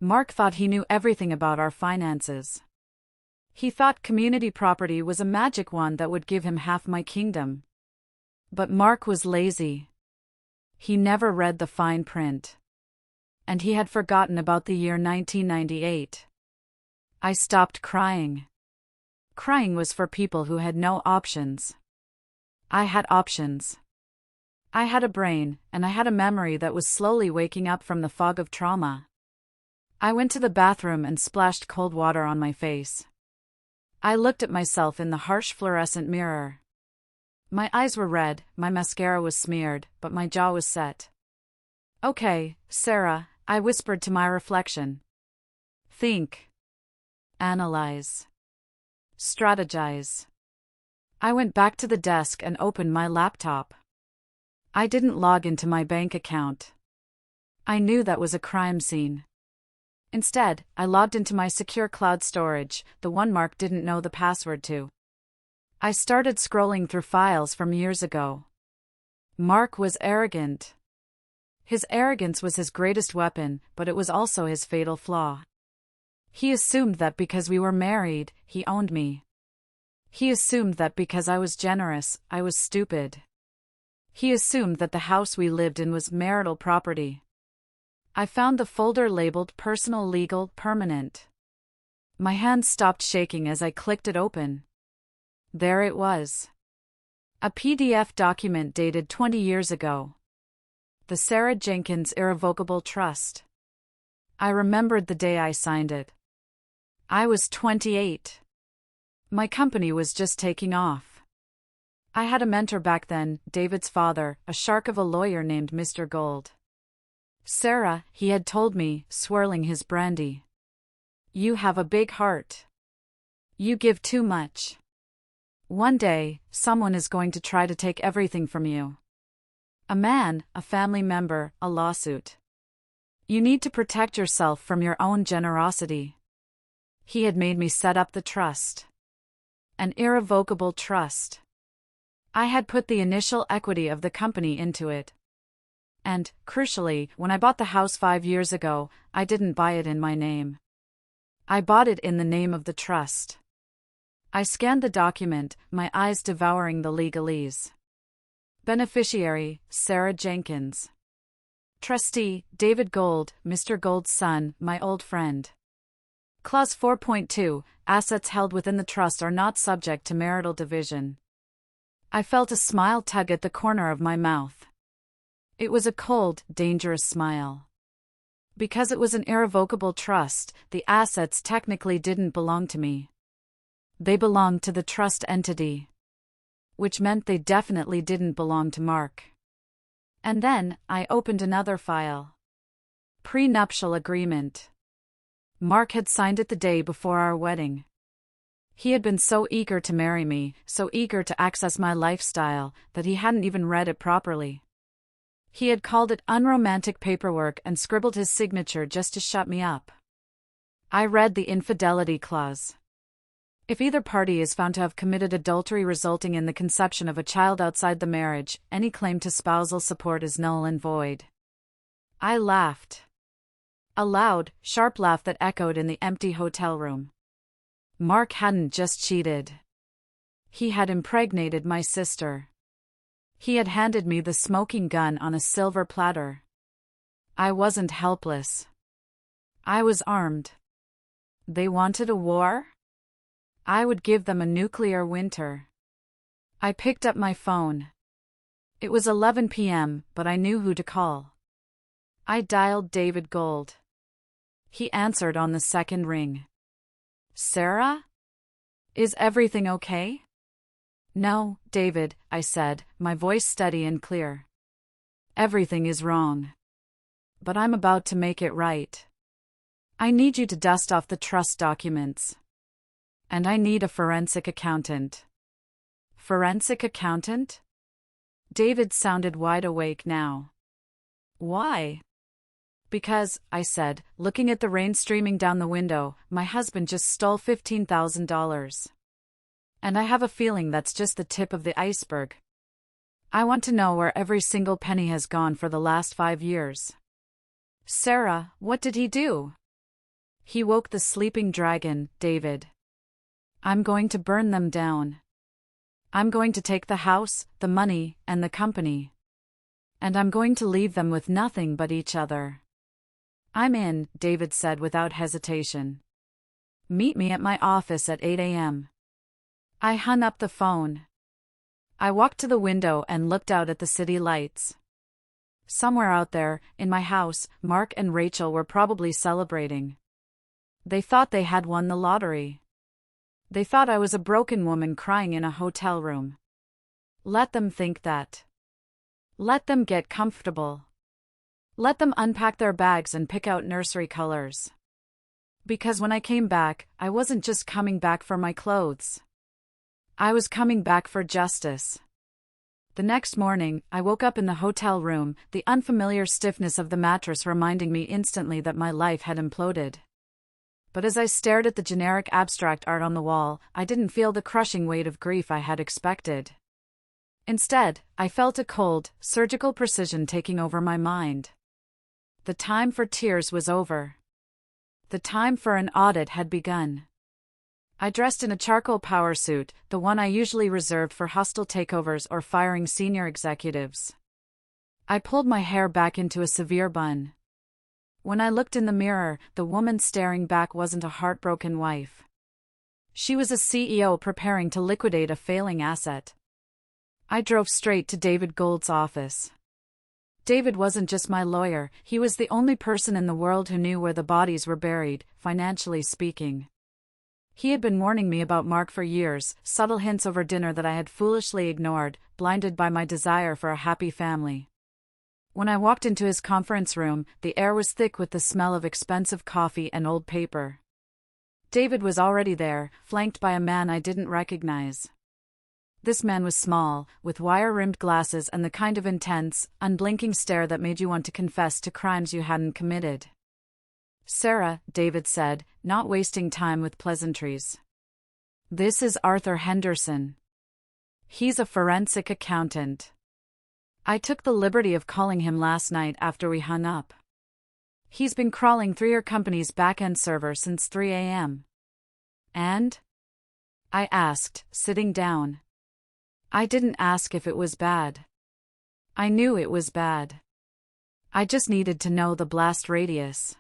Mark thought he knew everything about our finances. He thought community property was a magic wand that would give him half my kingdom. But Mark was lazy. He never read the fine print. And he had forgotten about the year 1998. I stopped crying. Crying was for people who had no options. I had options. I had a brain, and I had a memory that was slowly waking up from the fog of trauma. I went to the bathroom and splashed cold water on my face. I looked at myself in the harsh fluorescent mirror. My eyes were red, my mascara was smeared, but my jaw was set. Okay, Sarah, I whispered to my reflection. Think. Analyze. Strategize. I went back to the desk and opened my laptop. I didn't log into my bank account. I knew that was a crime scene. Instead, I logged into my secure cloud storage, the one Mark didn't know the password to. I started scrolling through files from years ago. Mark was arrogant. His arrogance was his greatest weapon, but it was also his fatal flaw. He assumed that because we were married, he owned me. He assumed that because I was generous, I was stupid. He assumed that the house we lived in was marital property. I found the folder labeled Personal Legal Permanent. My hand stopped shaking as I clicked it open. There it was. A PDF document dated 20 years ago. The Sarah Jenkins Irrevocable Trust. I remembered the day I signed it. I was 28. My company was just taking off. I had a mentor back then, David's father, a shark of a lawyer named Mr. Gold. Sarah, he had told me, swirling his brandy. You have a big heart. You give too much. One day, someone is going to try to take everything from you. A man, a family member, a lawsuit. You need to protect yourself from your own generosity. He had made me set up the trust. An irrevocable trust. I had put the initial equity of the company into it. And, crucially, when I bought the house 5 years ago, I didn't buy it in my name. I bought it in the name of the trust. I scanned the document, my eyes devouring the legalese. Beneficiary, Sarah Jenkins. Trustee, David Gold, Mr. Gold's son, my old friend. Clause 4.2, assets held within the trust are not subject to marital division. I felt a smile tug at the corner of my mouth. It was a cold, dangerous smile. Because it was an irrevocable trust, the assets technically didn't belong to me. They belonged to the trust entity. Which meant they definitely didn't belong to Mark. And then, I opened another file. Prenuptial agreement. Mark had signed it the day before our wedding. He had been so eager to marry me, so eager to access my lifestyle, that he hadn't even read it properly. He had called it unromantic paperwork and scribbled his signature just to shut me up. I read the infidelity clause. If either party is found to have committed adultery resulting in the conception of a child outside the marriage, any claim to spousal support is null and void. I laughed. A loud, sharp laugh that echoed in the empty hotel room. Mark hadn't just cheated. He had impregnated my sister. He had handed me the smoking gun on a silver platter. I wasn't helpless. I was armed. They wanted a war? I would give them a nuclear winter. I picked up my phone. It was 11 p.m., but I knew who to call. I dialed David Gold. He answered on the second ring. Sarah? Is everything okay? No, David, I said, my voice steady and clear. Everything is wrong. But I'm about to make it right. I need you to dust off the trust documents. And I need a forensic accountant. Forensic accountant? David sounded wide awake now. Why? Because, I said, looking at the rain streaming down the window, my husband just stole $15,000. And I have a feeling that's just the tip of the iceberg. I want to know where every single penny has gone for the last 5 years. Sarah, what did he do? He woke the sleeping dragon, David. I'm going to burn them down. I'm going to take the house, the money, and the company. And I'm going to leave them with nothing but each other. I'm in, David said without hesitation. Meet me at my office at 8 a.m. I hung up the phone. I walked to the window and looked out at the city lights. Somewhere out there, in my house, Mark and Rachel were probably celebrating. They thought they had won the lottery. They thought I was a broken woman crying in a hotel room. Let them think that. Let them get comfortable. Let them unpack their bags and pick out nursery colors. Because when I came back, I wasn't just coming back for my clothes. I was coming back for justice. The next morning, I woke up in the hotel room, the unfamiliar stiffness of the mattress reminding me instantly that my life had imploded. But as I stared at the generic abstract art on the wall, I didn't feel the crushing weight of grief I had expected. Instead, I felt a cold, surgical precision taking over my mind. The time for tears was over. The time for an audit had begun. I dressed in a charcoal power suit, the one I usually reserved for hostile takeovers or firing senior executives. I pulled my hair back into a severe bun. When I looked in the mirror, the woman staring back wasn't a heartbroken wife. She was a CEO preparing to liquidate a failing asset. I drove straight to David Gould's office. David wasn't just my lawyer, he was the only person in the world who knew where the bodies were buried, financially speaking. He had been warning me about Mark for years, subtle hints over dinner that I had foolishly ignored, blinded by my desire for a happy family. When I walked into his conference room, the air was thick with the smell of expensive coffee and old paper. David was already there, flanked by a man I didn't recognize. This man was small, with wire-rimmed glasses and the kind of intense, unblinking stare that made you want to confess to crimes you hadn't committed. "Sarah," David said, not wasting time with pleasantries. "This is Arthur Henderson. He's a forensic accountant. I took the liberty of calling him last night after we hung up. He's been crawling through your company's back-end server since 3 a.m. "And?" I asked, sitting down. I didn't ask if it was bad. I knew it was bad. I just needed to know the blast radius.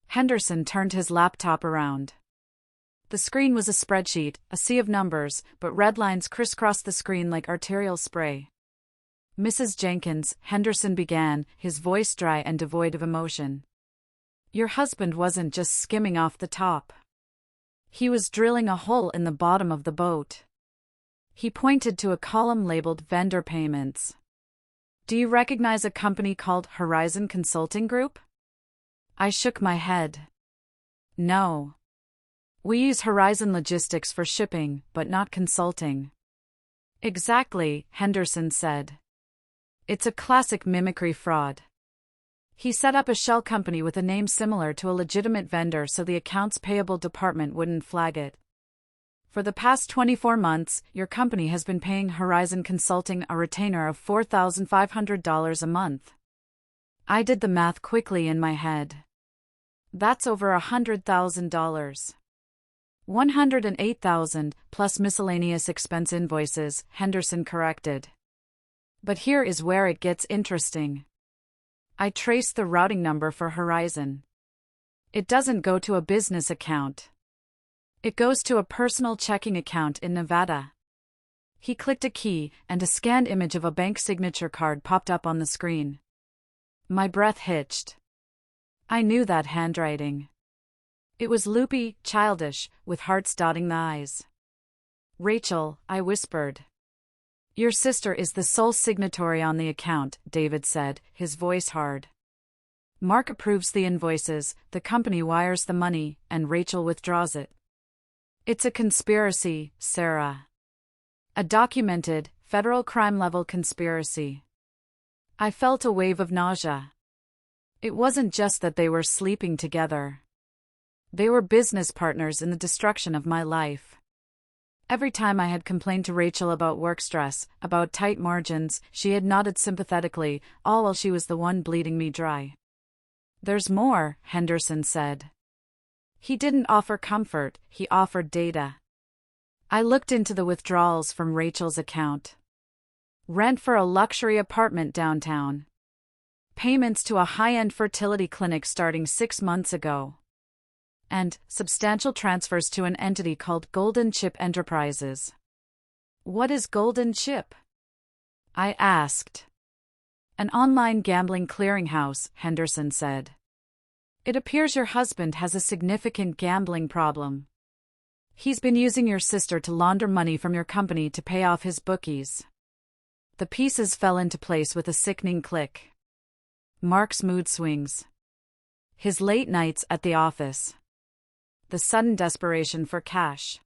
Henderson turned his laptop around. The screen was a spreadsheet, a sea of numbers, but red lines crisscrossed the screen like arterial spray. "Mrs. Jenkins," Henderson began, his voice dry and devoid of emotion. "Your husband wasn't just skimming off the top. He was drilling a hole in the bottom of the boat." He pointed to a column labeled Vendor Payments. "Do you recognize a company called Horizon Consulting Group?" I shook my head. "No. We use Horizon Logistics for shipping, but not consulting." "Exactly," Henderson said. "It's a classic mimicry fraud." He set up a shell company with a name similar to a legitimate vendor so the accounts payable department wouldn't flag it. "For the past 24 months, your company has been paying Horizon Consulting a retainer of $4,500 a month." I did the math quickly in my head. "That's over $100,000. $108,000 plus miscellaneous expense invoices," Henderson corrected. "But here is where it gets interesting." I traced the routing number for Horizon. "It doesn't go to a business account. It goes to a personal checking account in Nevada." He clicked a key, and a scanned image of a bank signature card popped up on the screen. My breath hitched. I knew that handwriting. It was loopy, childish, with hearts dotting the I's. "Rachel," I whispered. "Your sister is the sole signatory on the account," David said, his voice hard. "Mark approves the invoices, the company wires the money, and Rachel withdraws it. It's a conspiracy, Sarah. A documented, federal crime-level conspiracy." I felt a wave of nausea. It wasn't just that they were sleeping together. They were business partners in the destruction of my life. Every time I had complained to Rachel about work stress, about tight margins, she had nodded sympathetically, all while she was the one bleeding me dry. "There's more," Henderson said. He didn't offer comfort, he offered data. I looked into the withdrawals from Rachel's account. Rent for a luxury apartment downtown. Payments to a high-end fertility clinic starting 6 months ago. And substantial transfers to an entity called Golden Chip Enterprises. "What is Golden Chip?" I asked. "An online gambling clearinghouse," Henderson said. "It appears your husband has a significant gambling problem. He's been using your sister to launder money from your company to pay off his bookies." The pieces fell into place with a sickening click. Mark's mood swings. His late nights at the office. The sudden desperation for cash.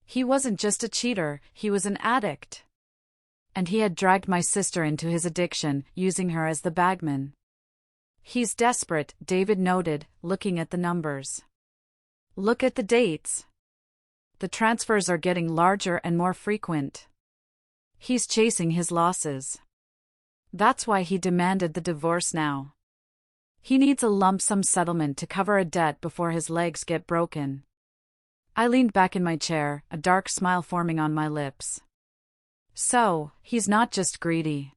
He wasn't just a cheater, he was an addict. And he had dragged my sister into his addiction, using her as the bagman. "He's desperate," David noted, looking at the numbers. "Look at the dates. The transfers are getting larger and more frequent. He's chasing his losses. That's why he demanded the divorce now." He needs a lump sum settlement to cover a debt before his legs get broken. I leaned back in my chair, a dark smile forming on my lips. So, he's not just greedy.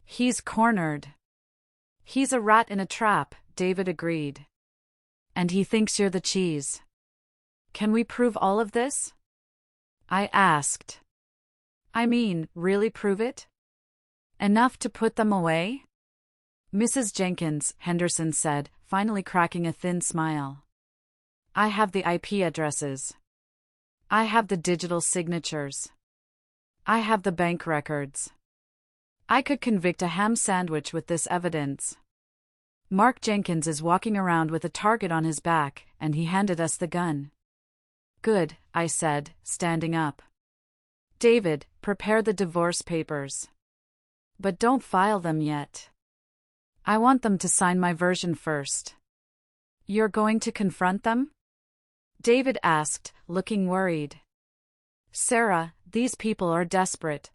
He's cornered. He's a rat in a trap, David agreed. And he thinks you're the cheese. Can we prove all of this? I asked. I mean, really prove it? Enough to put them away? Mrs. Jenkins, Henderson said, finally cracking a thin smile. I have the IP addresses. I have the digital signatures. I have the bank records. I could convict a ham sandwich with this evidence. Mark Jenkins is walking around with a target on his back, and he handed us the gun. Good, I said, standing up. David, prepare the divorce papers. But don't file them yet. I want them to sign my version first. You're going to confront them? David asked, looking worried. Sarah, these people are desperate.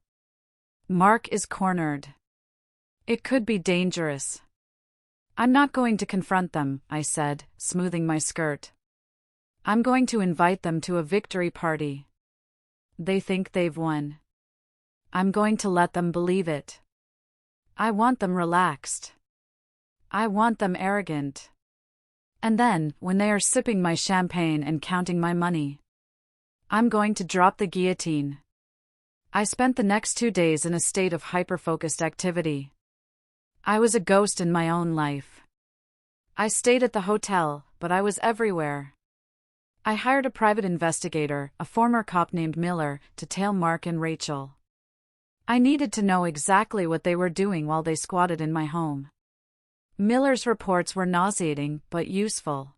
Mark is cornered. It could be dangerous. I'm not going to confront them, I said, smoothing my skirt. I'm going to invite them to a victory party. They think they've won. I'm going to let them believe it. I want them relaxed. I want them arrogant. And then, when they are sipping my champagne and counting my money, I'm going to drop the guillotine. I spent the next 2 days in a state of hyper-focused activity. I was a ghost in my own life. I stayed at the hotel, but I was everywhere. I hired a private investigator, a former cop named Miller, to tail Mark and Rachel. I needed to know exactly what they were doing while they squatted in my home. Miller's reports were nauseating, but useful.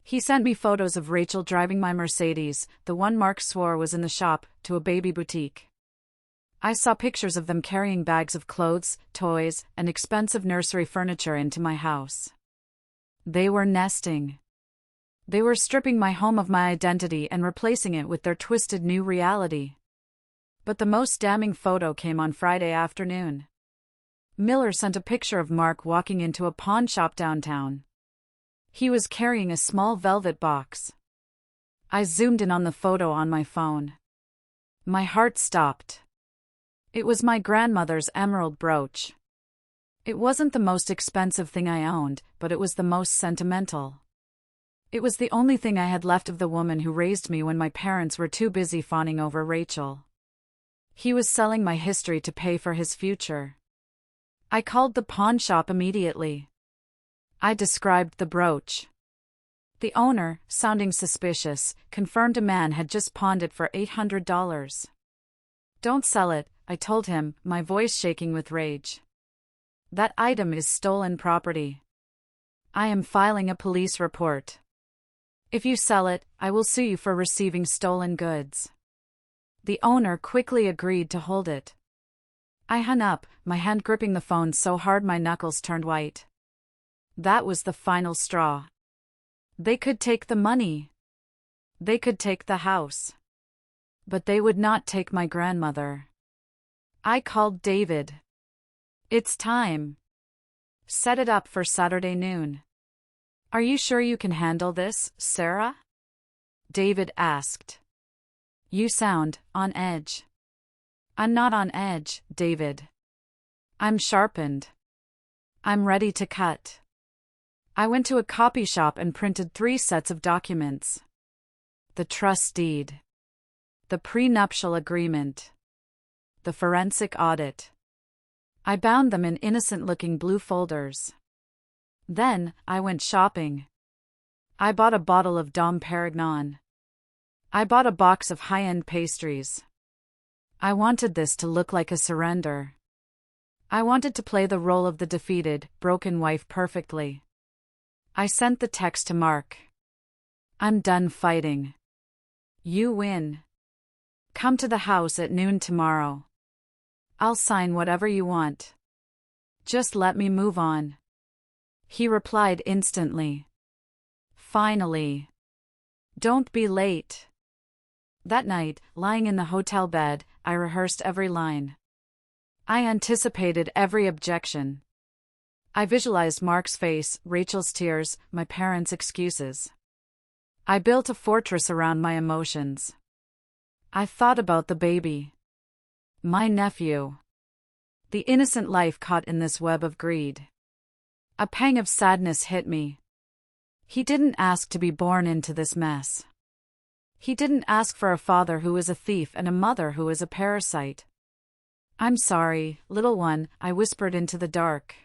He sent me photos of Rachel driving my Mercedes, the one Mark swore was in the shop, to a baby boutique. I saw pictures of them carrying bags of clothes, toys, and expensive nursery furniture into my house. They were nesting. They were stripping my home of my identity and replacing it with their twisted new reality. But the most damning photo came on Friday afternoon. Miller sent a picture of Mark walking into a pawn shop downtown. He was carrying a small velvet box. I zoomed in on the photo on my phone. My heart stopped. It was my grandmother's emerald brooch. It wasn't the most expensive thing I owned, but it was the most sentimental. It was the only thing I had left of the woman who raised me when my parents were too busy fawning over Rachel. He was selling my history to pay for his future. I called the pawn shop immediately. I described the brooch. The owner, sounding suspicious, confirmed a man had just pawned it for $800. Don't sell it, I told him, my voice shaking with rage. That item is stolen property. I am filing a police report. If you sell it, I will sue you for receiving stolen goods. The owner quickly agreed to hold it. I hung up, my hand gripping the phone so hard my knuckles turned white. That was the final straw. They could take the money. They could take the house. But they would not take my grandmother. I called David. It's time. Set it up for Saturday noon. Are you sure you can handle this, Sarah? David asked. You sound on edge. I'm not on edge, David. I'm sharpened. I'm ready to cut. I went to a copy shop and printed 3 sets of documents. The trust deed. The prenuptial agreement. The forensic audit. I bound them in innocent-looking blue folders. Then, I went shopping. I bought a bottle of Dom Perignon. I bought a box of high-end pastries. I wanted this to look like a surrender. I wanted to play the role of the defeated, broken wife perfectly. I sent the text to Mark. I'm done fighting. You win. Come to the house at noon tomorrow. I'll sign whatever you want. Just let me move on. He replied instantly. Finally. Don't be late. That night, lying in the hotel bed, I rehearsed every line. I anticipated every objection. I visualized Mark's face, Rachel's tears, my parents' excuses. I built a fortress around my emotions. I thought about the baby. My nephew. The innocent life caught in this web of greed. A pang of sadness hit me. He didn't ask to be born into this mess. He didn't ask for a father who is a thief and a mother who is a parasite. I'm sorry, little one, I whispered into the dark.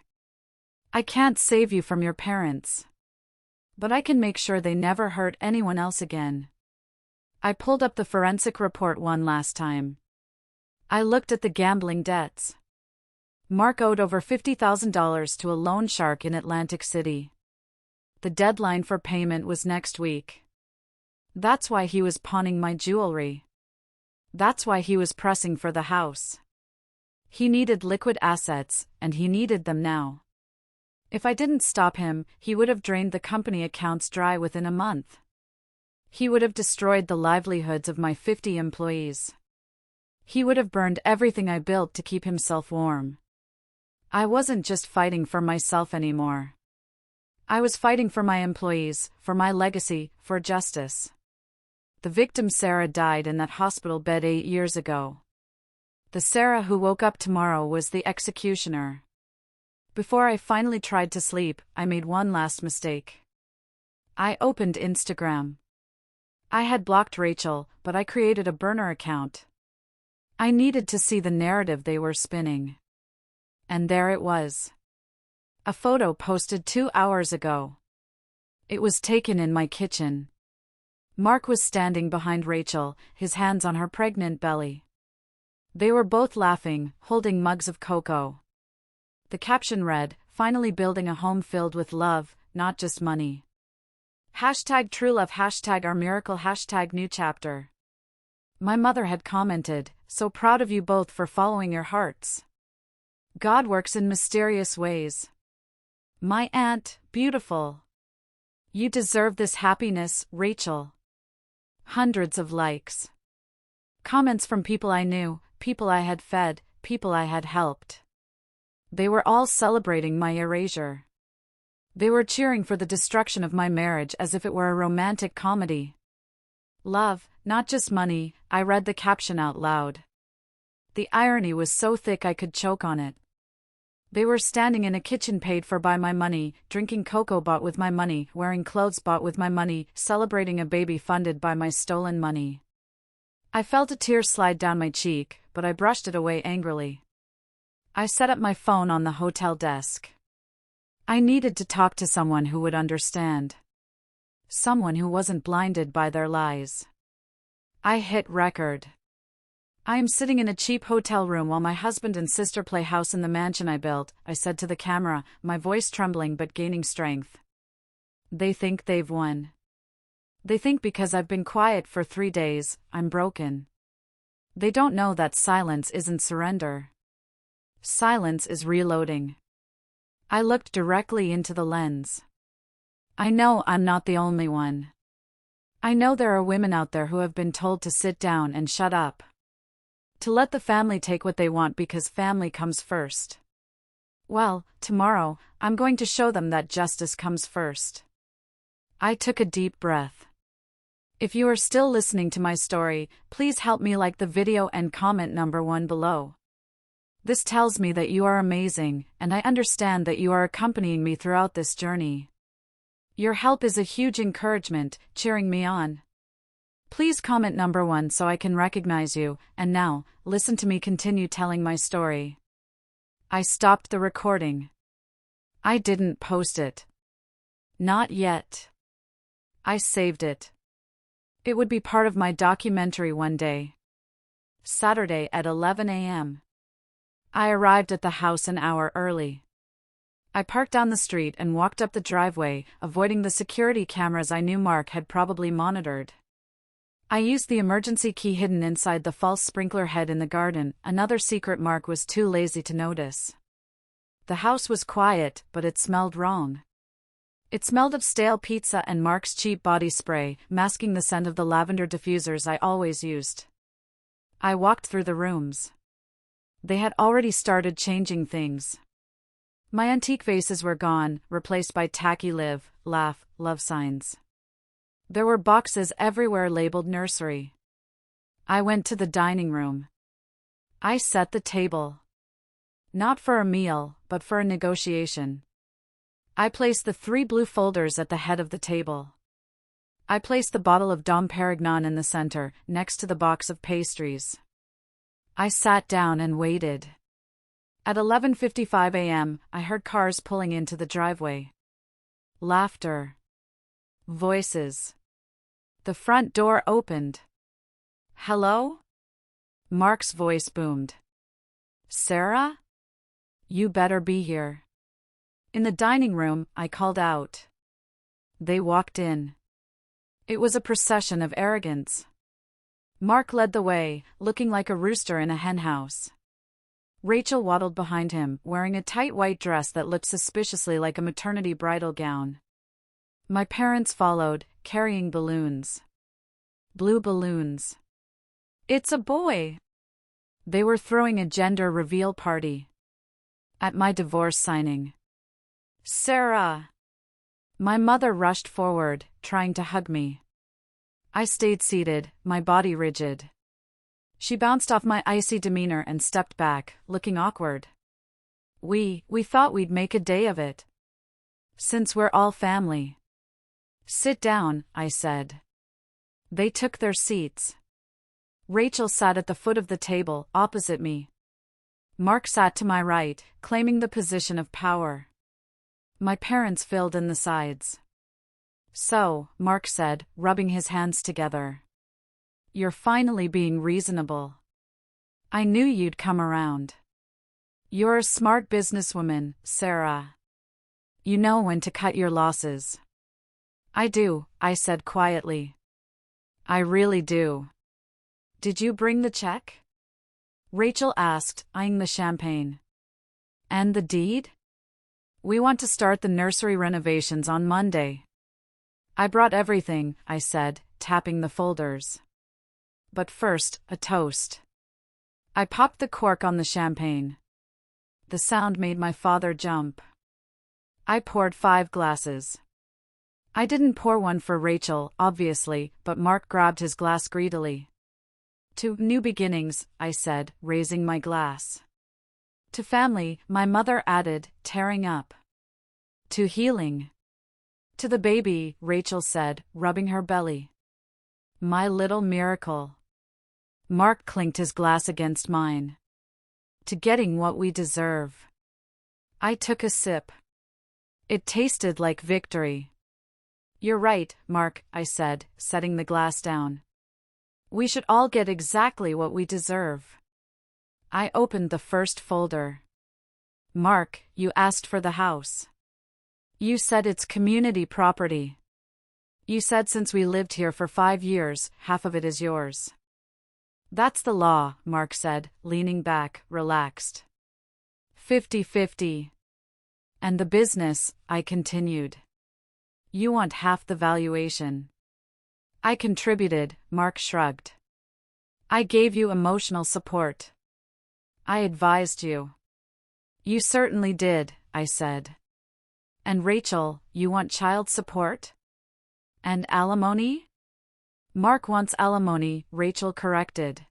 I can't save you from your parents. But I can make sure they never hurt anyone else again. I pulled up the forensic report one last time. I looked at the gambling debts. Mark owed over $50,000 to a loan shark in Atlantic City. The deadline for payment was next week. That's why he was pawning my jewelry. That's why he was pressing for the house. He needed liquid assets, and he needed them now. If I didn't stop him, he would have drained the company accounts dry within a month. He would have destroyed the livelihoods of my 50 employees. He would have burned everything I built to keep himself warm. I wasn't just fighting for myself anymore. I was fighting for my employees, for my legacy, for justice. The victim Sarah died in that hospital bed 8 years ago. The Sarah who woke up tomorrow was the executioner. Before I finally tried to sleep, I made one last mistake. I opened Instagram. I had blocked Rachel, but I created a burner account. I needed to see the narrative they were spinning. And there it was. A photo posted 2 hours ago. It was taken in my kitchen. Mark was standing behind Rachel, his hands on her pregnant belly. They were both laughing, holding mugs of cocoa. The caption read, "Finally building a home filled with love, not just money. Hashtag true love, hashtag our miracle, hashtag new chapter." My mother had commented, "So proud of you both for following your hearts. God works in mysterious ways." My aunt, "Beautiful. You deserve this happiness, Rachel." Hundreds of likes. Comments from people I knew, people I had fed, people I had helped. They were all celebrating my erasure. They were cheering for the destruction of my marriage as if it were a romantic comedy. "Love, not just money," I read the caption out loud. The irony was so thick I could choke on it. They were standing in a kitchen paid for by my money, drinking cocoa bought with my money, wearing clothes bought with my money, celebrating a baby funded by my stolen money. I felt a tear slide down my cheek, but I brushed it away angrily. I set up my phone on the hotel desk. I needed to talk to someone who would understand. Someone who wasn't blinded by their lies. I hit record. "I am sitting in a cheap hotel room while my husband and sister play house in the mansion I built," I said to the camera, my voice trembling but gaining strength. They think they've won. They think because I've been quiet for 3 days, I'm broken. They don't know that silence isn't surrender. Silence is reloading. I looked directly into the lens. I know I'm not the only one. I know there are women out there who have been told to sit down and shut up. To let the family take what they want because family comes first. Well, tomorrow, I'm going to show them that justice comes first. I took a deep breath. If you are still listening to my story, please help me like the video and comment number 1 below. This tells me that you are amazing, and I understand that you are accompanying me throughout this journey. Your help is a huge encouragement, cheering me on. Please comment number 1 so I can recognize you, and now, listen to me continue telling my story. I stopped the recording. I didn't post it. Not yet. I saved it. It would be part of my documentary one day. Saturday at 11 a.m. I arrived at the house an hour early. I parked down the street and walked up the driveway, avoiding the security cameras I knew Mark had probably monitored. I used the emergency key hidden inside the false sprinkler head in the garden, another secret Mark was too lazy to notice. The house was quiet, but it smelled wrong. It smelled of stale pizza and Mark's cheap body spray, masking the scent of the lavender diffusers I always used. I walked through the rooms. They had already started changing things. My antique vases were gone, replaced by tacky live, laugh, love signs. There were boxes everywhere labeled nursery. I went to the dining room. I set the table. Not for a meal, but for a negotiation. I placed the 3 blue folders at the head of the table. I placed the bottle of Dom Perignon in the center, next to the box of pastries. I sat down and waited. At 11:55 a.m., I heard cars pulling into the driveway. Laughter. Voices. The front door opened. "Hello?" Mark's voice boomed. "Sarah? You better be here." In the dining room, I called out. They walked in. It was a procession of arrogance. Mark led the way, looking like a rooster in a henhouse. Rachel waddled behind him, wearing a tight white dress that looked suspiciously like a maternity bridal gown. My parents followed, carrying balloons. Blue balloons. "It's a boy!" They were throwing a gender reveal party. At my divorce signing. "Sarah!" My mother rushed forward, trying to hug me. I stayed seated, my body rigid. She bounced off my icy demeanor and stepped back, looking awkward. We thought we'd make a day of it. Since we're all family." "Sit down," I said. They took their seats. Rachel sat at the foot of the table, opposite me. Mark sat to my right, claiming the position of power. My parents filled in the sides. "So," Mark said, rubbing his hands together. "You're finally being reasonable. I knew you'd come around. You're a smart businesswoman, Sarah. You know when to cut your losses." "I do," I said quietly. "I really do." "Did you bring the check?" Rachel asked, eyeing the champagne. "And the deed?" "We want to start the nursery renovations on Monday." "I brought everything," I said, tapping the folders. "But first, a toast." I popped the cork on the champagne. The sound made my father jump. I poured 5 glasses. I didn't pour one for Rachel, obviously, but Mark grabbed his glass greedily. "To new beginnings," I said, raising my glass. "To family," my mother added, tearing up. "To healing." "To the baby," Rachel said, rubbing her belly. "My little miracle." Mark clinked his glass against mine. "To getting what we deserve." I took a sip. It tasted like victory. "You're right, Mark," I said, setting the glass down. "We should all get exactly what we deserve." I opened the first folder. "Mark, you asked for the house. You said it's community property. You said since we lived here for 5 years, half of it is yours." "That's the law," Mark said, leaning back, relaxed. 50-50. "And the business," I continued. "You want half the valuation." I contributed, Mark shrugged. "I gave you emotional support. I advised you." "You certainly did," I said. "And Rachel, you want child support? And alimony?" "Mark wants alimony," Rachel corrected.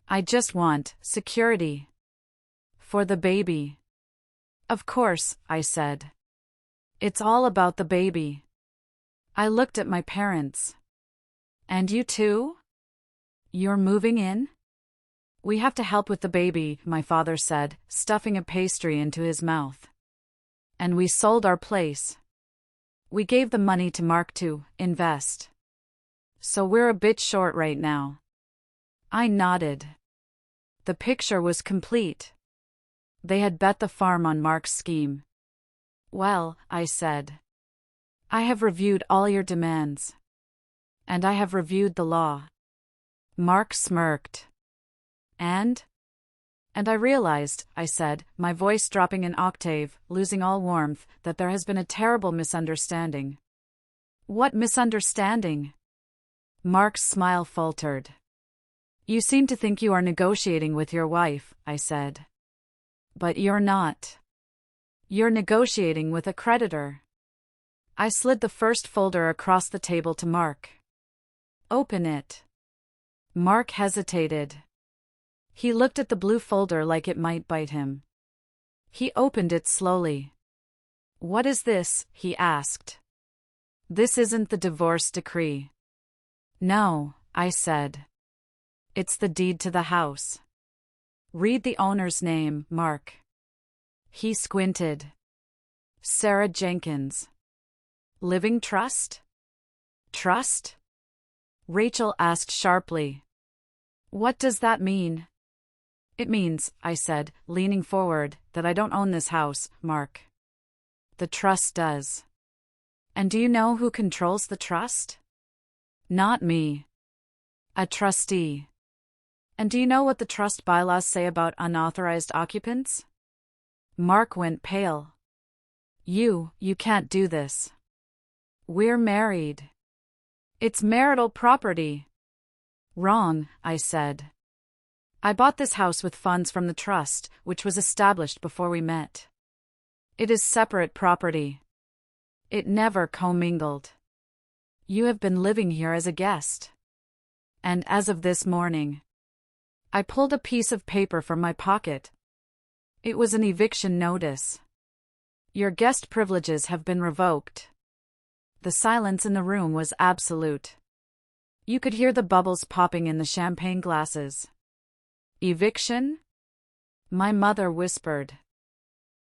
"I just want security. For the baby." "Of course," I said. "It's all about the baby." I looked at my parents. "And you too? You're moving in?" "We have to help with the baby," my father said, stuffing a pastry into his mouth. "And we sold our place. We gave the money to Mark to invest. So we're a bit short right now." I nodded. The picture was complete. They had bet the farm on Mark's scheme. "Well," I said, "I have reviewed all your demands. And I have reviewed the law." Mark smirked. And I realized," I said, my voice dropping an octave, losing all warmth, "that there has been a terrible misunderstanding." "What misunderstanding?" Mark's smile faltered. "You seem to think you are negotiating with your wife," I said. "But you're not. You're negotiating with a creditor. I slid the first folder across the table to Mark. Open it. Mark hesitated. He looked at the blue folder like it might bite him. He opened it slowly. What is this? He asked. This isn't the divorce decree. No, I said. It's the deed to the house. Read the owner's name, Mark. He squinted. Sarah Jenkins. Living trust? Trust? Rachel asked sharply. What does that mean? It means, I said, leaning forward, that I don't own this house, Mark. The trust does. And do you know who controls the trust? Not me. A trustee. And do you know what the trust bylaws say about unauthorized occupants? Mark went pale. You can't do this. We're married. It's marital property. Wrong, I said. I bought this house with funds from the trust, which was established before we met. It is separate property. It never commingled. You have been living here as a guest. And as of this morning. I pulled a piece of paper from my pocket. It was an eviction notice. Your guest privileges have been revoked. The silence in the room was absolute. You could hear the bubbles popping in the champagne glasses. Eviction? My mother whispered.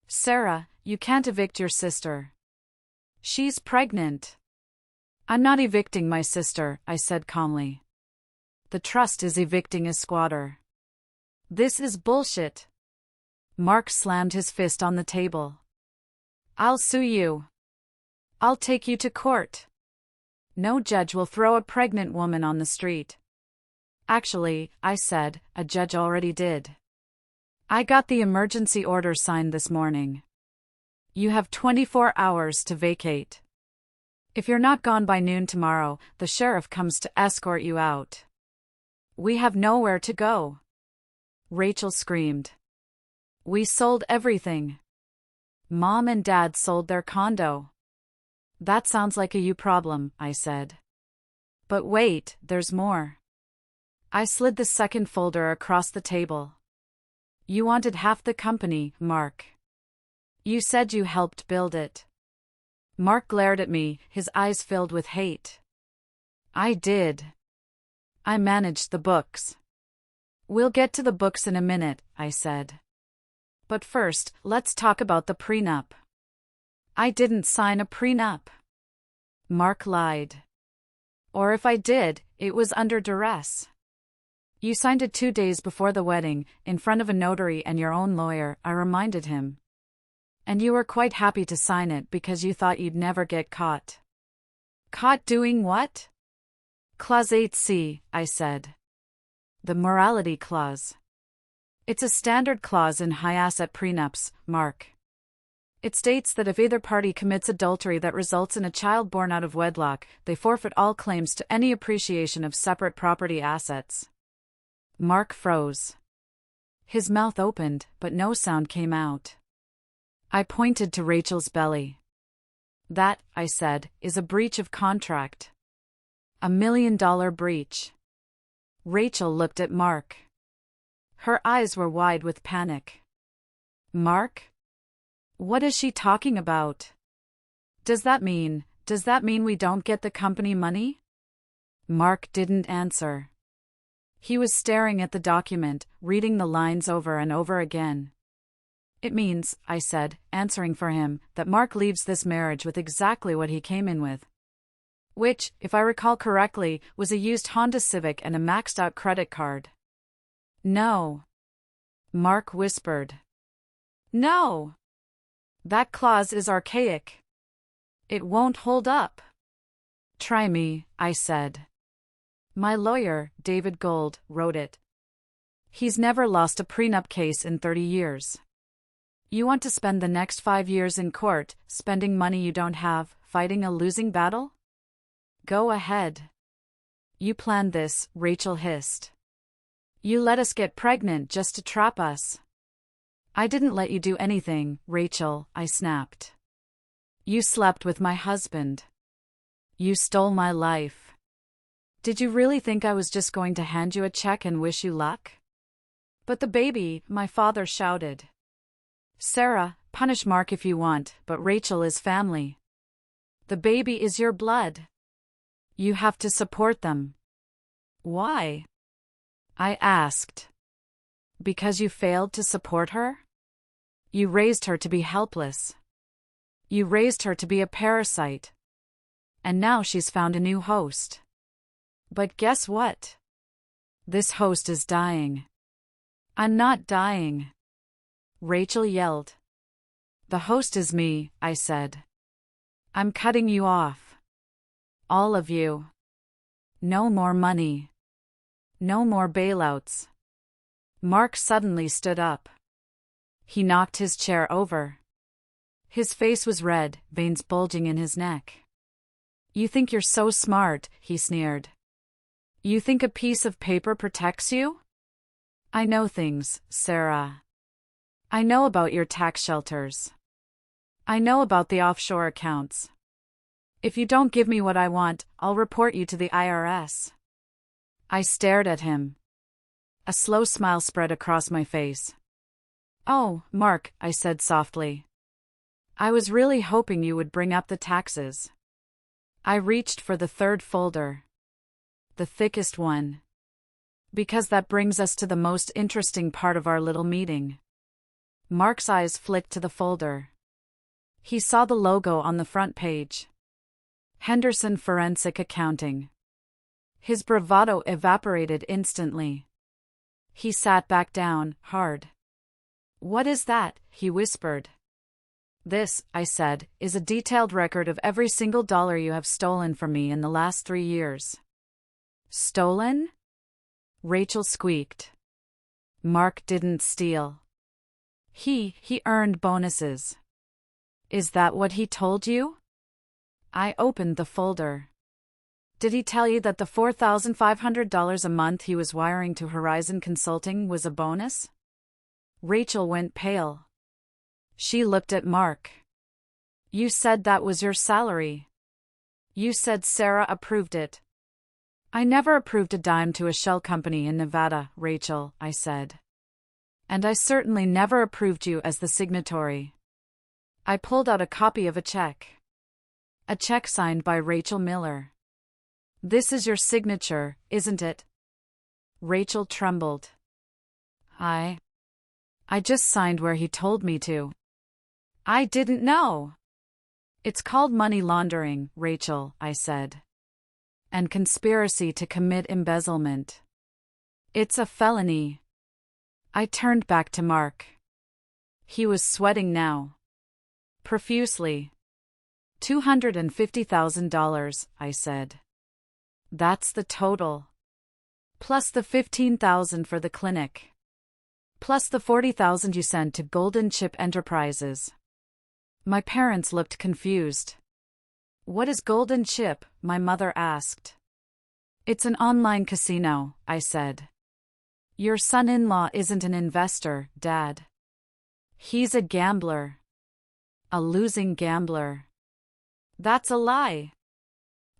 Sarah, you can't evict your sister. She's pregnant. I'm not evicting my sister, I said calmly. The trust is evicting a squatter. This is bullshit. Mark slammed his fist on the table. I'll sue you. I'll take you to court. No judge will throw a pregnant woman on the street. Actually, I said, a judge already did. I got the emergency order signed this morning. You have 24 hours to vacate. If you're not gone by noon tomorrow, the sheriff comes to escort you out. We have nowhere to go. Rachel screamed. We sold everything. Mom and Dad sold their condo. That sounds like a you problem, I said. But wait, there's more. I slid the second folder across the table. You wanted half the company, Mark. You said you helped build it. Mark glared at me, his eyes filled with hate. I did. I managed the books. We'll get to the books in a minute, I said. But first, let's talk about the prenup. I didn't sign a prenup. Mark lied. Or if I did, it was under duress. You signed it 2 days before the wedding, in front of a notary and your own lawyer, I reminded him. And you were quite happy to sign it because you thought you'd never get caught. Caught doing what? Clause 8C, I said. The morality clause. It's a standard clause in high-asset prenups, Mark. It states that if either party commits adultery that results in a child born out of wedlock, they forfeit all claims to any appreciation of separate property assets. Mark froze. His mouth opened, but no sound came out. I pointed to Rachel's belly. That, I said, is a breach of contract. $1 million breach. Rachel looked at Mark. Her eyes were wide with panic. Mark? What is she talking about? Does that mean we don't get the company money? Mark didn't answer. He was staring at the document, reading the lines over and over again. It means, I said, answering for him, that Mark leaves this marriage with exactly what he came in with. Which, if I recall correctly, was a used Honda Civic and a maxed-out credit card. No. Mark whispered. No. That clause is archaic. It won't hold up. Try me, I said. My lawyer, David Gold, wrote it. He's never lost a prenup case in 30 years. You want to spend the next 5 years in court, spending money you don't have, fighting a losing battle? Go ahead. You planned this, Rachel hissed. You let us get pregnant just to trap us. I didn't let you do anything, Rachel, I snapped. You slept with my husband. You stole my life. Did you really think I was just going to hand you a check and wish you luck? But the baby, my father shouted. Sarah, punish Mark if you want, but Rachel is family. The baby is your blood. You have to support them. Why? I asked. Because you failed to support her? You raised her to be helpless. You raised her to be a parasite. And now she's found a new host. But guess what? This host is dying. I'm not dying. Rachel yelled. The host is me, I said. I'm cutting you off. All of you. No more money. No more bailouts. Mark suddenly stood up. He knocked his chair over. His face was red, veins bulging in his neck. You think you're so smart, he sneered. You think a piece of paper protects you? I know things, Sarah. I know about your tax shelters. I know about the offshore accounts. If you don't give me what I want, I'll report you to the IRS. I stared at him. A slow smile spread across my face. Oh, Mark, I said softly. I was really hoping you would bring up the taxes. I reached for the third folder. The thickest one. Because that brings us to the most interesting part of our little meeting. Mark's eyes flicked to the folder. He saw the logo on the front page. Henderson Forensic Accounting. His bravado evaporated instantly. He sat back down, hard. What is that? He whispered. This, I said, is a detailed record of every single dollar you have stolen from me in the last 3 years. Stolen? Rachel squeaked. Mark didn't steal. He earned bonuses. Is that what he told you? I opened the folder. Did he tell you that the $4,500 a month he was wiring to Horizon Consulting was a bonus? Rachel went pale. She looked at Mark. You said that was your salary. You said Sarah approved it. I never approved a dime to a shell company in Nevada, Rachel, I said. And I certainly never approved you as the signatory. I pulled out a copy of a check. A check signed by Rachel Miller. This is your signature, isn't it? Rachel trembled. I just signed where he told me to. I didn't know. It's called money laundering, Rachel, I said. And conspiracy to commit embezzlement. It's a felony. I turned back to Mark. He was sweating now. Profusely. $250,000, I said. That's the total. Plus the $15,000 for the clinic. Plus the $40,000 you sent to Golden Chip Enterprises. My parents looked confused. What is Golden Chip? My mother asked. It's an online casino, I said. Your son-in-law isn't an investor, Dad. He's a gambler. A losing gambler. That's a lie.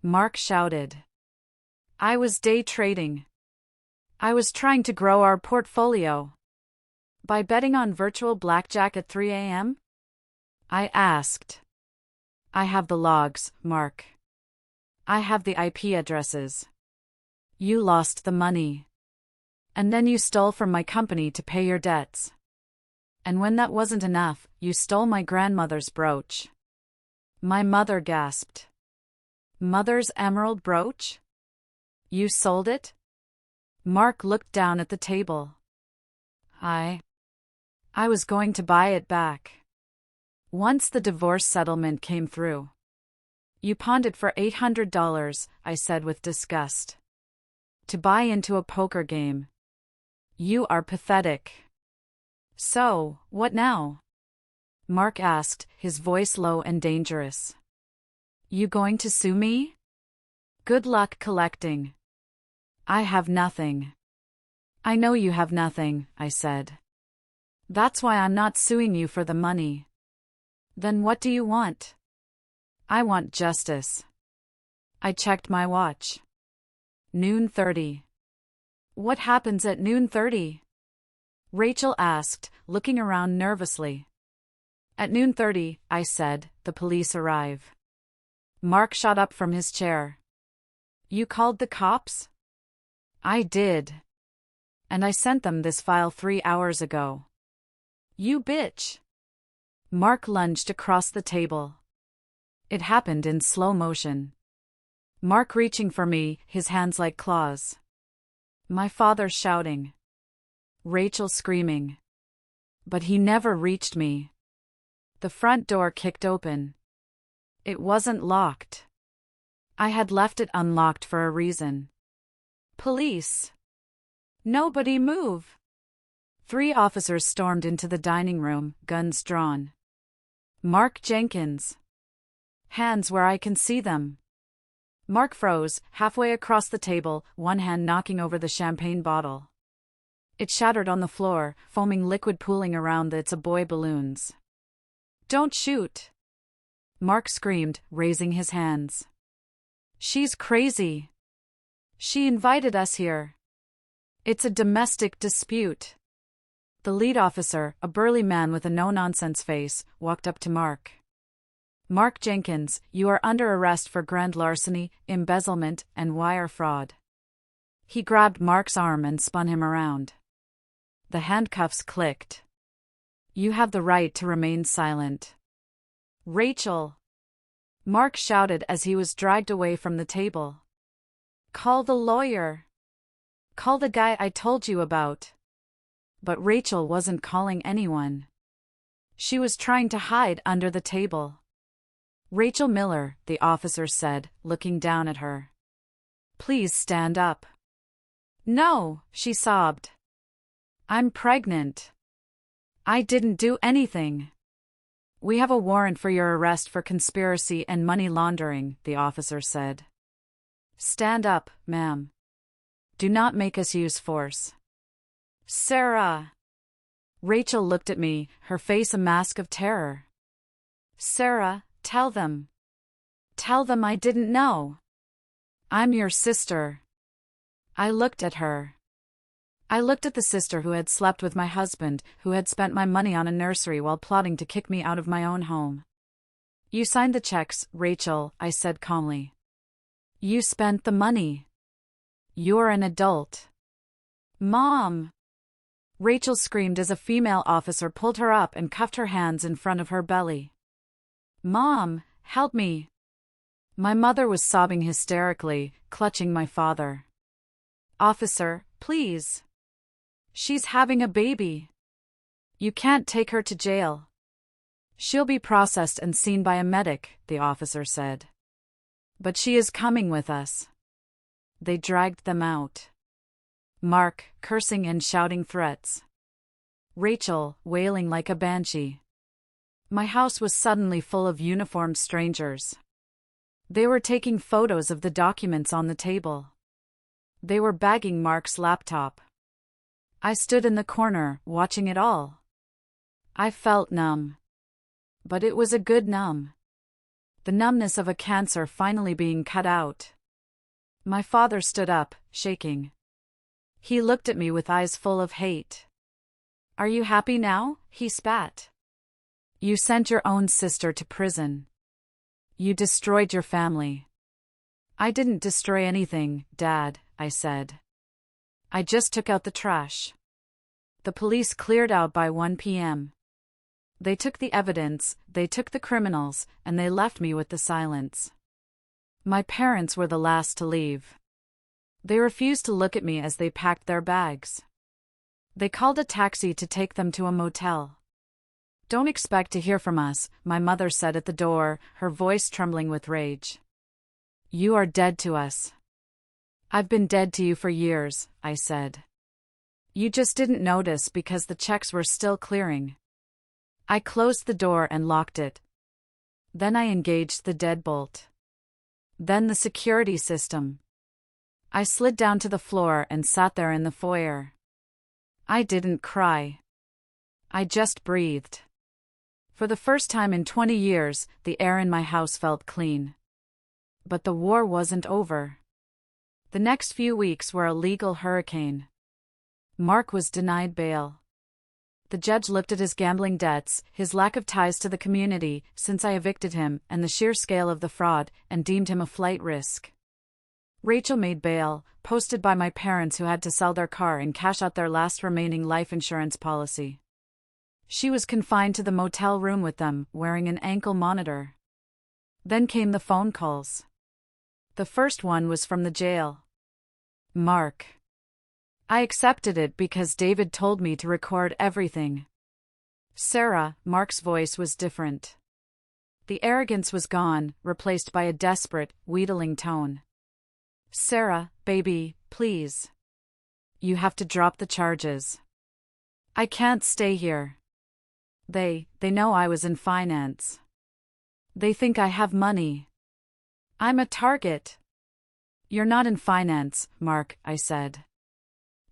Mark shouted. I was day trading. I was trying to grow our portfolio. By betting on virtual blackjack at 3 a.m.? I asked. I have the logs, Mark. I have the IP addresses. You lost the money. And then you stole from my company to pay your debts. And when that wasn't enough, you stole my grandmother's brooch. My mother gasped. Mother's emerald brooch? You sold it? Mark looked down at the table. I was going to buy it back. Once the divorce settlement came through. You pawned it for $800, I said with disgust. To buy into a poker game. You are pathetic. So, what now? Mark asked, his voice low and dangerous. You going to sue me? Good luck collecting. I have nothing. I know you have nothing, I said. That's why I'm not suing you for the money. Then what do you want? I want justice. I checked my watch. 12:30. What happens at 12:30? Rachel asked, looking around nervously. At 12:30, I said, the police arrive. Mark shot up from his chair. You called the cops? I did. And I sent them this file 3 hours ago. You bitch. Mark lunged across the table. It happened in slow motion. Mark reaching for me, his hands like claws. My father shouting. Rachel screaming. But he never reached me. The front door kicked open. It wasn't locked. I had left it unlocked for a reason. Police. Nobody move. 3 officers stormed into the dining room, guns drawn. Mark Jenkins. Hands where I can see them. Mark froze, halfway across the table, one hand knocking over the champagne bottle. It shattered on the floor, foaming liquid pooling around the It's a Boy balloons. Don't shoot! Mark screamed, raising his hands. She's crazy. She invited us here. It's a domestic dispute. The lead officer, a burly man with a no-nonsense face, walked up to Mark. Mark Jenkins, you are under arrest for grand larceny, embezzlement, and wire fraud. He grabbed Mark's arm and spun him around. The handcuffs clicked. You have the right to remain silent. Rachel! Mark shouted as he was dragged away from the table. Call the lawyer. Call the guy I told you about. But Rachel wasn't calling anyone. She was trying to hide under the table. Rachel Miller, the officer said, looking down at her. Please stand up. No, she sobbed. I'm pregnant. I didn't do anything. We have a warrant for your arrest for conspiracy and money laundering, the officer said. Stand up, ma'am. Do not make us use force. Sarah! Rachel looked at me, her face a mask of terror. Sarah, tell them. Tell them I didn't know. I'm your sister. I looked at her. I looked at the sister who had slept with my husband, who had spent my money on a nursery while plotting to kick me out of my own home. You signed the checks, Rachel, I said calmly. You spent the money. You're an adult. Mom! Rachel screamed as a female officer pulled her up and cuffed her hands in front of her belly. Mom, help me! My mother was sobbing hysterically, clutching my father. Officer, please. She's having a baby. You can't take her to jail. She'll be processed and seen by a medic, the officer said. But she is coming with us. They dragged them out. Mark, cursing and shouting threats. Rachel, wailing like a banshee. My house was suddenly full of uniformed strangers. They were taking photos of the documents on the table. They were bagging Mark's laptop. I stood in the corner, watching it all. I felt numb. But it was a good numb. The numbness of a cancer finally being cut out. My father stood up, shaking. He looked at me with eyes full of hate. Are you happy now? He spat. You sent your own sister to prison. You destroyed your family. I didn't destroy anything, Dad, I said. I just took out the trash. The police cleared out by 1 p.m. They took the evidence, they took the criminals, and they left me with the silence. My parents were the last to leave. They refused to look at me as they packed their bags. They called a taxi to take them to a motel. Don't expect to hear from us, my mother said at the door, her voice trembling with rage. You are dead to us. I've been dead to you for years, I said. You just didn't notice because the checks were still clearing. I closed the door and locked it. Then I engaged the deadbolt. Then the security system. I slid down to the floor and sat there in the foyer. I didn't cry. I just breathed. For the first time in 20 years, the air in my house felt clean. But the war wasn't over. The next few weeks were a legal hurricane. Mark was denied bail. The judge looked at his gambling debts, his lack of ties to the community since I evicted him, and the sheer scale of the fraud, and deemed him a flight risk. Rachel made bail, posted by my parents who had to sell their car and cash out their last remaining life insurance policy. She was confined to the motel room with them, wearing an ankle monitor. Then came the phone calls. The first one was from the jail. Mark. I accepted it because David told me to record everything. Sarah, Mark's voice was different. The arrogance was gone, replaced by a desperate, wheedling tone. Sarah, baby, please. You have to drop the charges. I can't stay here. They know I was in finance. They think I have money. I'm a target. You're not in finance, Mark, I said.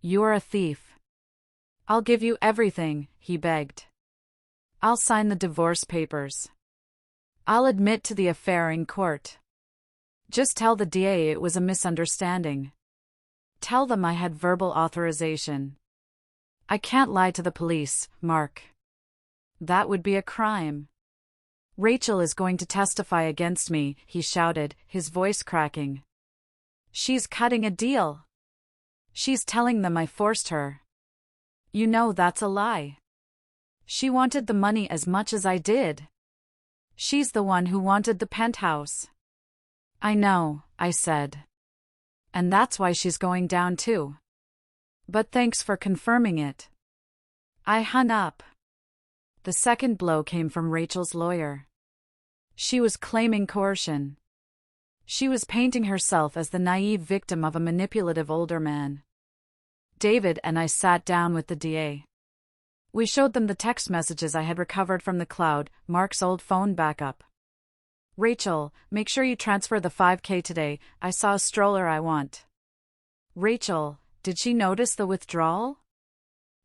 You're a thief. I'll give you everything, he begged. I'll sign the divorce papers. I'll admit to the affair in court. Just tell the DA it was a misunderstanding. Tell them I had verbal authorization. I can't lie to the police, Mark. That would be a crime. Rachel is going to testify against me, he shouted, his voice cracking. She's cutting a deal. She's telling them I forced her. You know that's a lie. She wanted the money as much as I did. She's the one who wanted the penthouse. I know, I said. And that's why she's going down too. But thanks for confirming it. I hung up. The second blow came from Rachel's lawyer. She was claiming coercion. She was painting herself as the naive victim of a manipulative older man. David and I sat down with the DA. We showed them the text messages I had recovered from the cloud, Mark's old phone backup. Rachel, make sure you transfer the $5,000 today, I saw a stroller I want. Rachel, did she notice the withdrawal?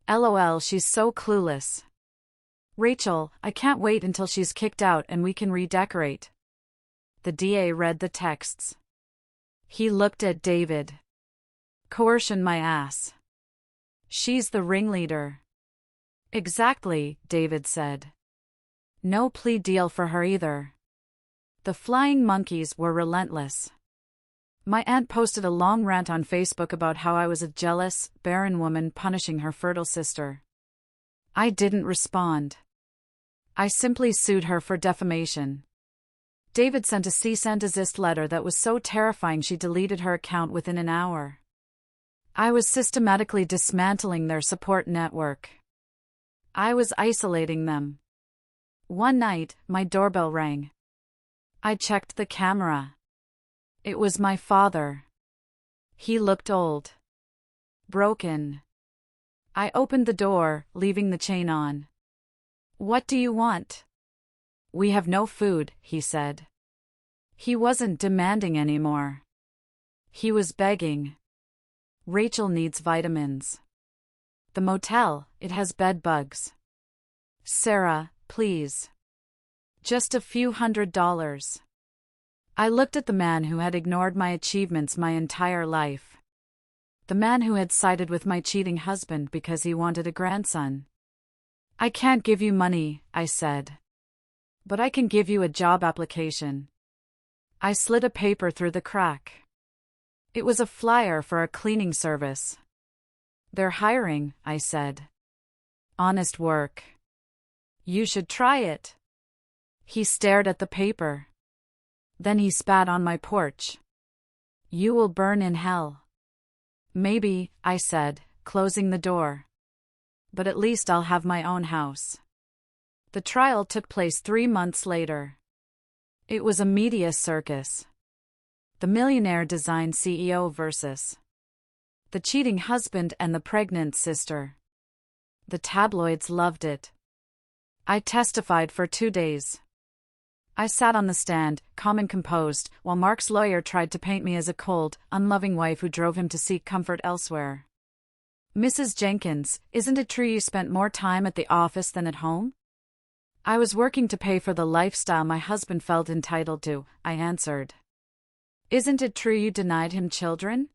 LOL, she's so clueless. Rachel, I can't wait until she's kicked out and we can redecorate. The DA read the texts. He looked at David. Coercion my ass. She's the ringleader. Exactly, David said. No plea deal for her either. The flying monkeys were relentless. My aunt posted a long rant on Facebook about how I was a jealous, barren woman punishing her fertile sister. I didn't respond. I simply sued her for defamation. David sent a cease and desist letter that was so terrifying she deleted her account within an hour. I was systematically dismantling their support network. I was isolating them. One night, my doorbell rang. I checked the camera. It was my father. He looked old. Broken. I opened the door, leaving the chain on. What do you want? We have no food, he said. He wasn't demanding anymore. He was begging. Rachel needs vitamins. The motel, it has bed bugs. Sarah, please. Just a few $100s. I looked at the man who had ignored my achievements my entire life. The man who had sided with my cheating husband because he wanted a grandson. I can't give you money, I said. But I can give you a job application. I slid a paper through the crack. It was a flyer for a cleaning service. They're hiring, I said. Honest work. You should try it. He stared at the paper. Then he spat on my porch. You will burn in hell. Maybe, I said, closing the door. But at least I'll have my own house. The trial took place 3 months later. It was a media circus. The millionaire design CEO versus the cheating husband and the pregnant sister. The tabloids loved it. I testified for 2 days. I sat on the stand, calm and composed, while Mark's lawyer tried to paint me as a cold, unloving wife who drove him to seek comfort elsewhere. Mrs. Jenkins, isn't it true you spent more time at the office than at home? I was working to pay for the lifestyle my husband felt entitled to, I answered. Isn't it true you denied him children?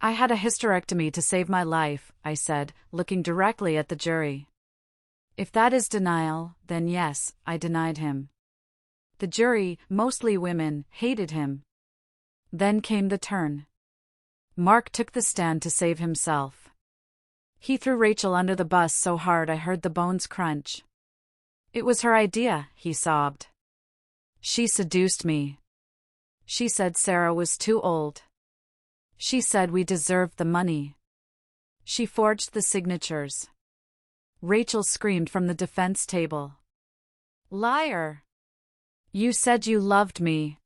I had a hysterectomy to save my life, I said, looking directly at the jury. If that is denial, then yes, I denied him. The jury, mostly women, hated him. Then came the turn. Mark took the stand to save himself. He threw Rachel under the bus so hard I heard the bones crunch. It was her idea, he sobbed. She seduced me. She said Sarah was too old. She said we deserved the money. She forged the signatures. Rachel screamed from the defense table. Liar! You said you loved me.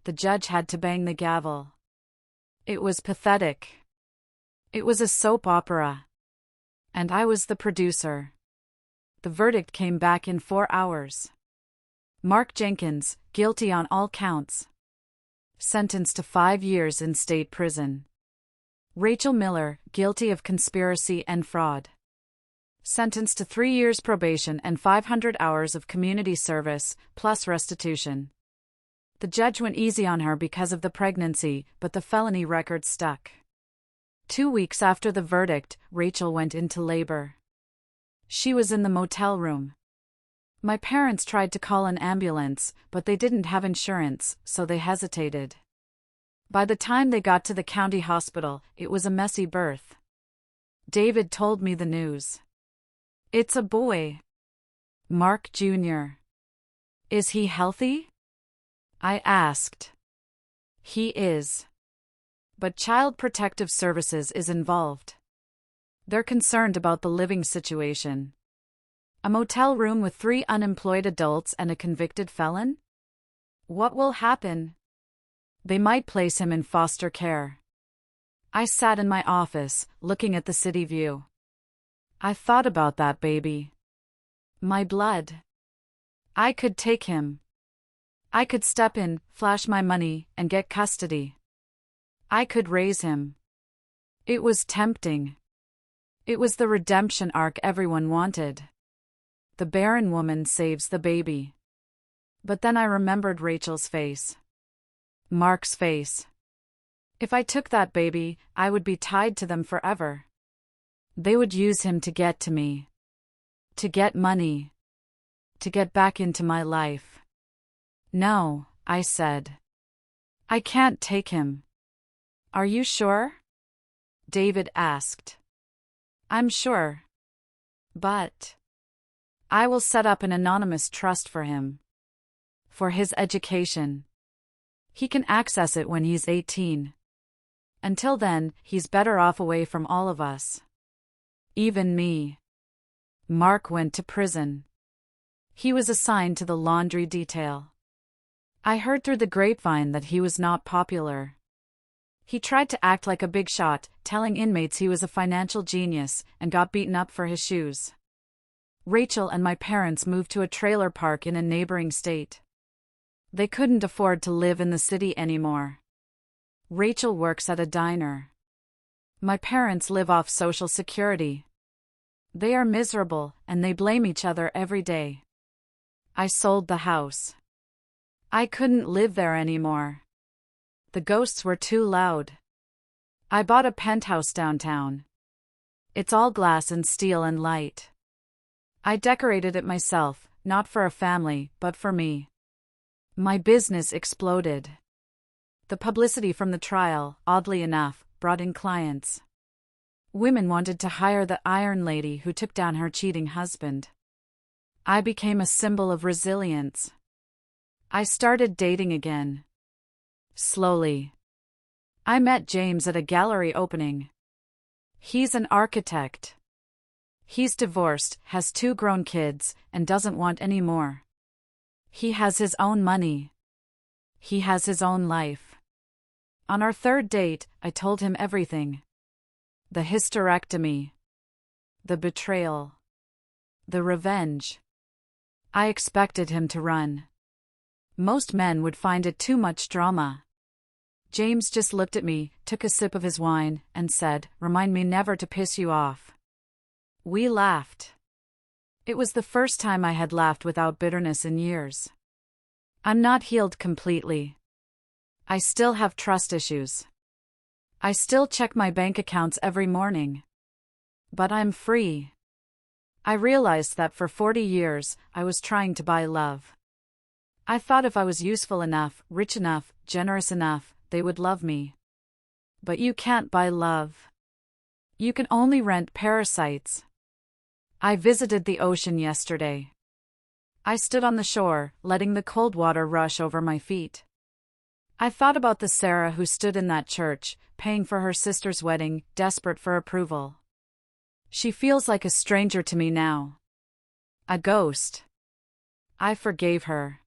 The judge had to bang the gavel. It was pathetic. It was a soap opera. And I was the producer. The verdict came back in 4 hours. Mark Jenkins, guilty on all counts. Sentenced to 5 years in state prison. Rachel Miller, guilty of conspiracy and fraud. Sentenced to 3 years probation and 500 hours of community service, plus restitution. The judge went easy on her because of the pregnancy, but the felony record stuck. 2 weeks after the verdict, Rachel went into labor. She was in the motel room. My parents tried to call an ambulance, but they didn't have insurance, so they hesitated. By the time they got to the county hospital, it was a messy birth. David told me the news. It's a boy. Mark Jr. Is he healthy? I asked. He is. But Child Protective Services is involved. They're concerned about the living situation. A motel room with 3 unemployed adults and a convicted felon? What will happen? They might place him in foster care. I sat in my office, looking at the city view. I thought about that baby. My blood. I could take him. I could step in, flash my money, and get custody. I could raise him. It was tempting. It was the redemption arc everyone wanted. The barren woman saves the baby. But then I remembered Rachel's face. Mark's face. If I took that baby, I would be tied to them forever. They would use him to get to me. To get money. To get back into my life. No, I said. I can't take him. Are you sure? David asked. I'm sure. But I will set up an anonymous trust for him. For his education. He can access it when he's 18. Until then, he's better off away from all of us. Even me. Mark went to prison. He was assigned to the laundry detail. I heard through the grapevine that he was not popular. He tried to act like a big shot, telling inmates he was a financial genius, and got beaten up for his shoes. Rachel and my parents moved to a trailer park in a neighboring state. They couldn't afford to live in the city anymore. Rachel works at a diner. My parents live off Social Security. They are miserable, and they blame each other every day. I sold the house. I couldn't live there anymore. The ghosts were too loud. I bought a penthouse downtown. It's all glass and steel and light. I decorated it myself, not for a family, but for me. My business exploded. The publicity from the trial, oddly enough, brought in clients. Women wanted to hire the Iron Lady who took down her cheating husband. I became a symbol of resilience. I started dating again. Slowly. I met James at a gallery opening. He's an architect. He's divorced, has 2 grown kids, and doesn't want any more. He has his own money. He has his own life. On our 3rd date, I told him everything. The hysterectomy. The betrayal. The revenge. I expected him to run. Most men would find it too much drama. James just looked at me, took a sip of his wine, and said, "Remind me never to piss you off." We laughed. It was the first time I had laughed without bitterness in years. I'm not healed completely. I still have trust issues. I still check my bank accounts every morning. But I'm free. I realized that for 40 years, I was trying to buy love. I thought if I was useful enough, rich enough, generous enough, they would love me. But you can't buy love. You can only rent parasites. I visited the ocean yesterday. I stood on the shore, letting the cold water rush over my feet. I thought about the Sarah who stood in that church, paying for her sister's wedding, desperate for approval. She feels like a stranger to me now. A ghost. I forgave her.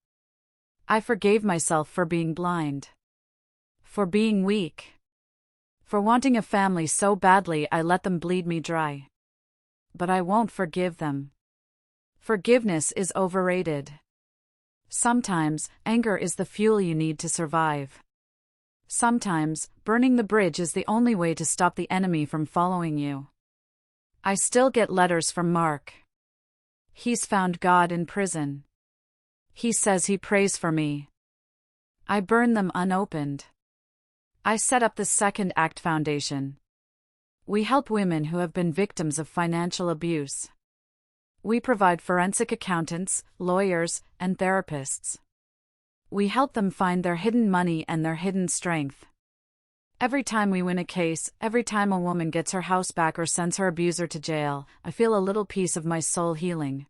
I forgave myself for being blind. For being weak. For wanting a family so badly I let them bleed me dry. But I won't forgive them. Forgiveness is overrated. Sometimes, anger is the fuel you need to survive. Sometimes, burning the bridge is the only way to stop the enemy from following you. I still get letters from Mark. He's found God in prison. He says he prays for me. I burn them unopened. I set up the Second Act Foundation. We help women who have been victims of financial abuse. We provide forensic accountants, lawyers, and therapists. We help them find their hidden money and their hidden strength. Every time we win a case, every time a woman gets her house back or sends her abuser to jail, I feel a little piece of my soul healing.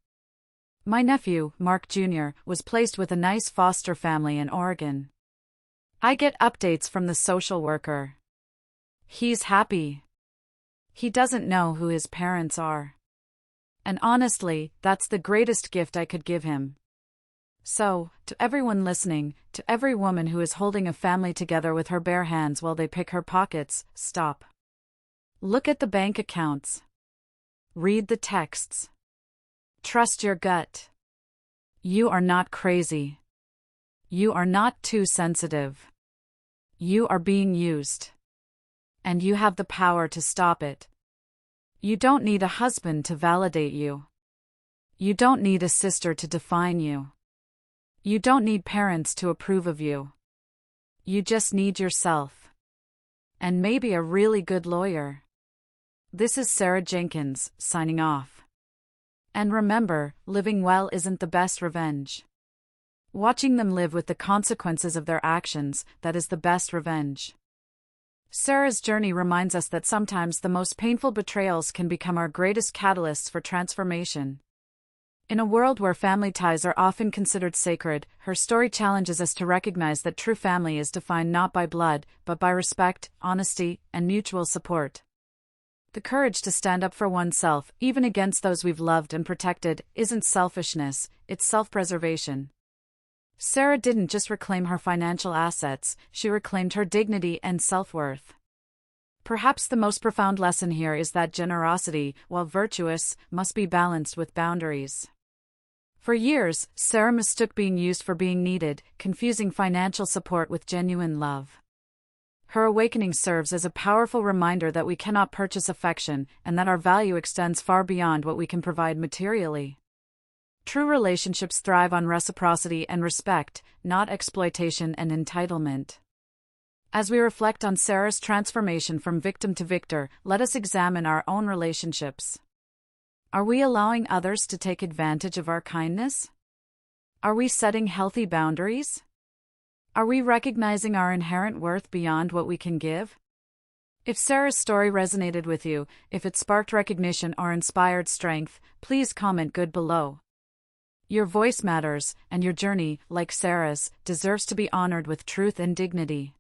My nephew, Mark Jr., was placed with a nice foster family in Oregon. I get updates from the social worker. He's happy. He doesn't know who his parents are. And honestly, that's the greatest gift I could give him. So, to everyone listening, to every woman who is holding a family together with her bare hands while they pick her pockets, stop. Look at the bank accounts. Read the texts. Trust your gut. You are not crazy. You are not too sensitive. You are being used. And you have the power to stop it. You don't need a husband to validate you. You don't need a sister to define you. You don't need parents to approve of you. You just need yourself. And maybe a really good lawyer. This is Sarah Jenkins, signing off. And remember, living well isn't the best revenge. Watching them live with the consequences of their actions, that is the best revenge. Sarah's journey reminds us that sometimes the most painful betrayals can become our greatest catalysts for transformation. In a world where family ties are often considered sacred, her story challenges us to recognize that true family is defined not by blood, but by respect, honesty, and mutual support. The courage to stand up for oneself, even against those we've loved and protected, isn't selfishness, it's self-preservation. Sarah didn't just reclaim her financial assets, she reclaimed her dignity and self-worth. Perhaps the most profound lesson here is that generosity, while virtuous, must be balanced with boundaries. For years, Sarah mistook being used for being needed, confusing financial support with genuine love. Her awakening serves as a powerful reminder that we cannot purchase affection, and that our value extends far beyond what we can provide materially. True relationships thrive on reciprocity and respect, not exploitation and entitlement. As we reflect on Sarah's transformation from victim to victor, let us examine our own relationships. Are we allowing others to take advantage of our kindness? Are we setting healthy boundaries? Are we recognizing our inherent worth beyond what we can give? If Sarah's story resonated with you, if it sparked recognition or inspired strength, please comment good below. Your voice matters, and your journey, like Sarah's, deserves to be honored with truth and dignity.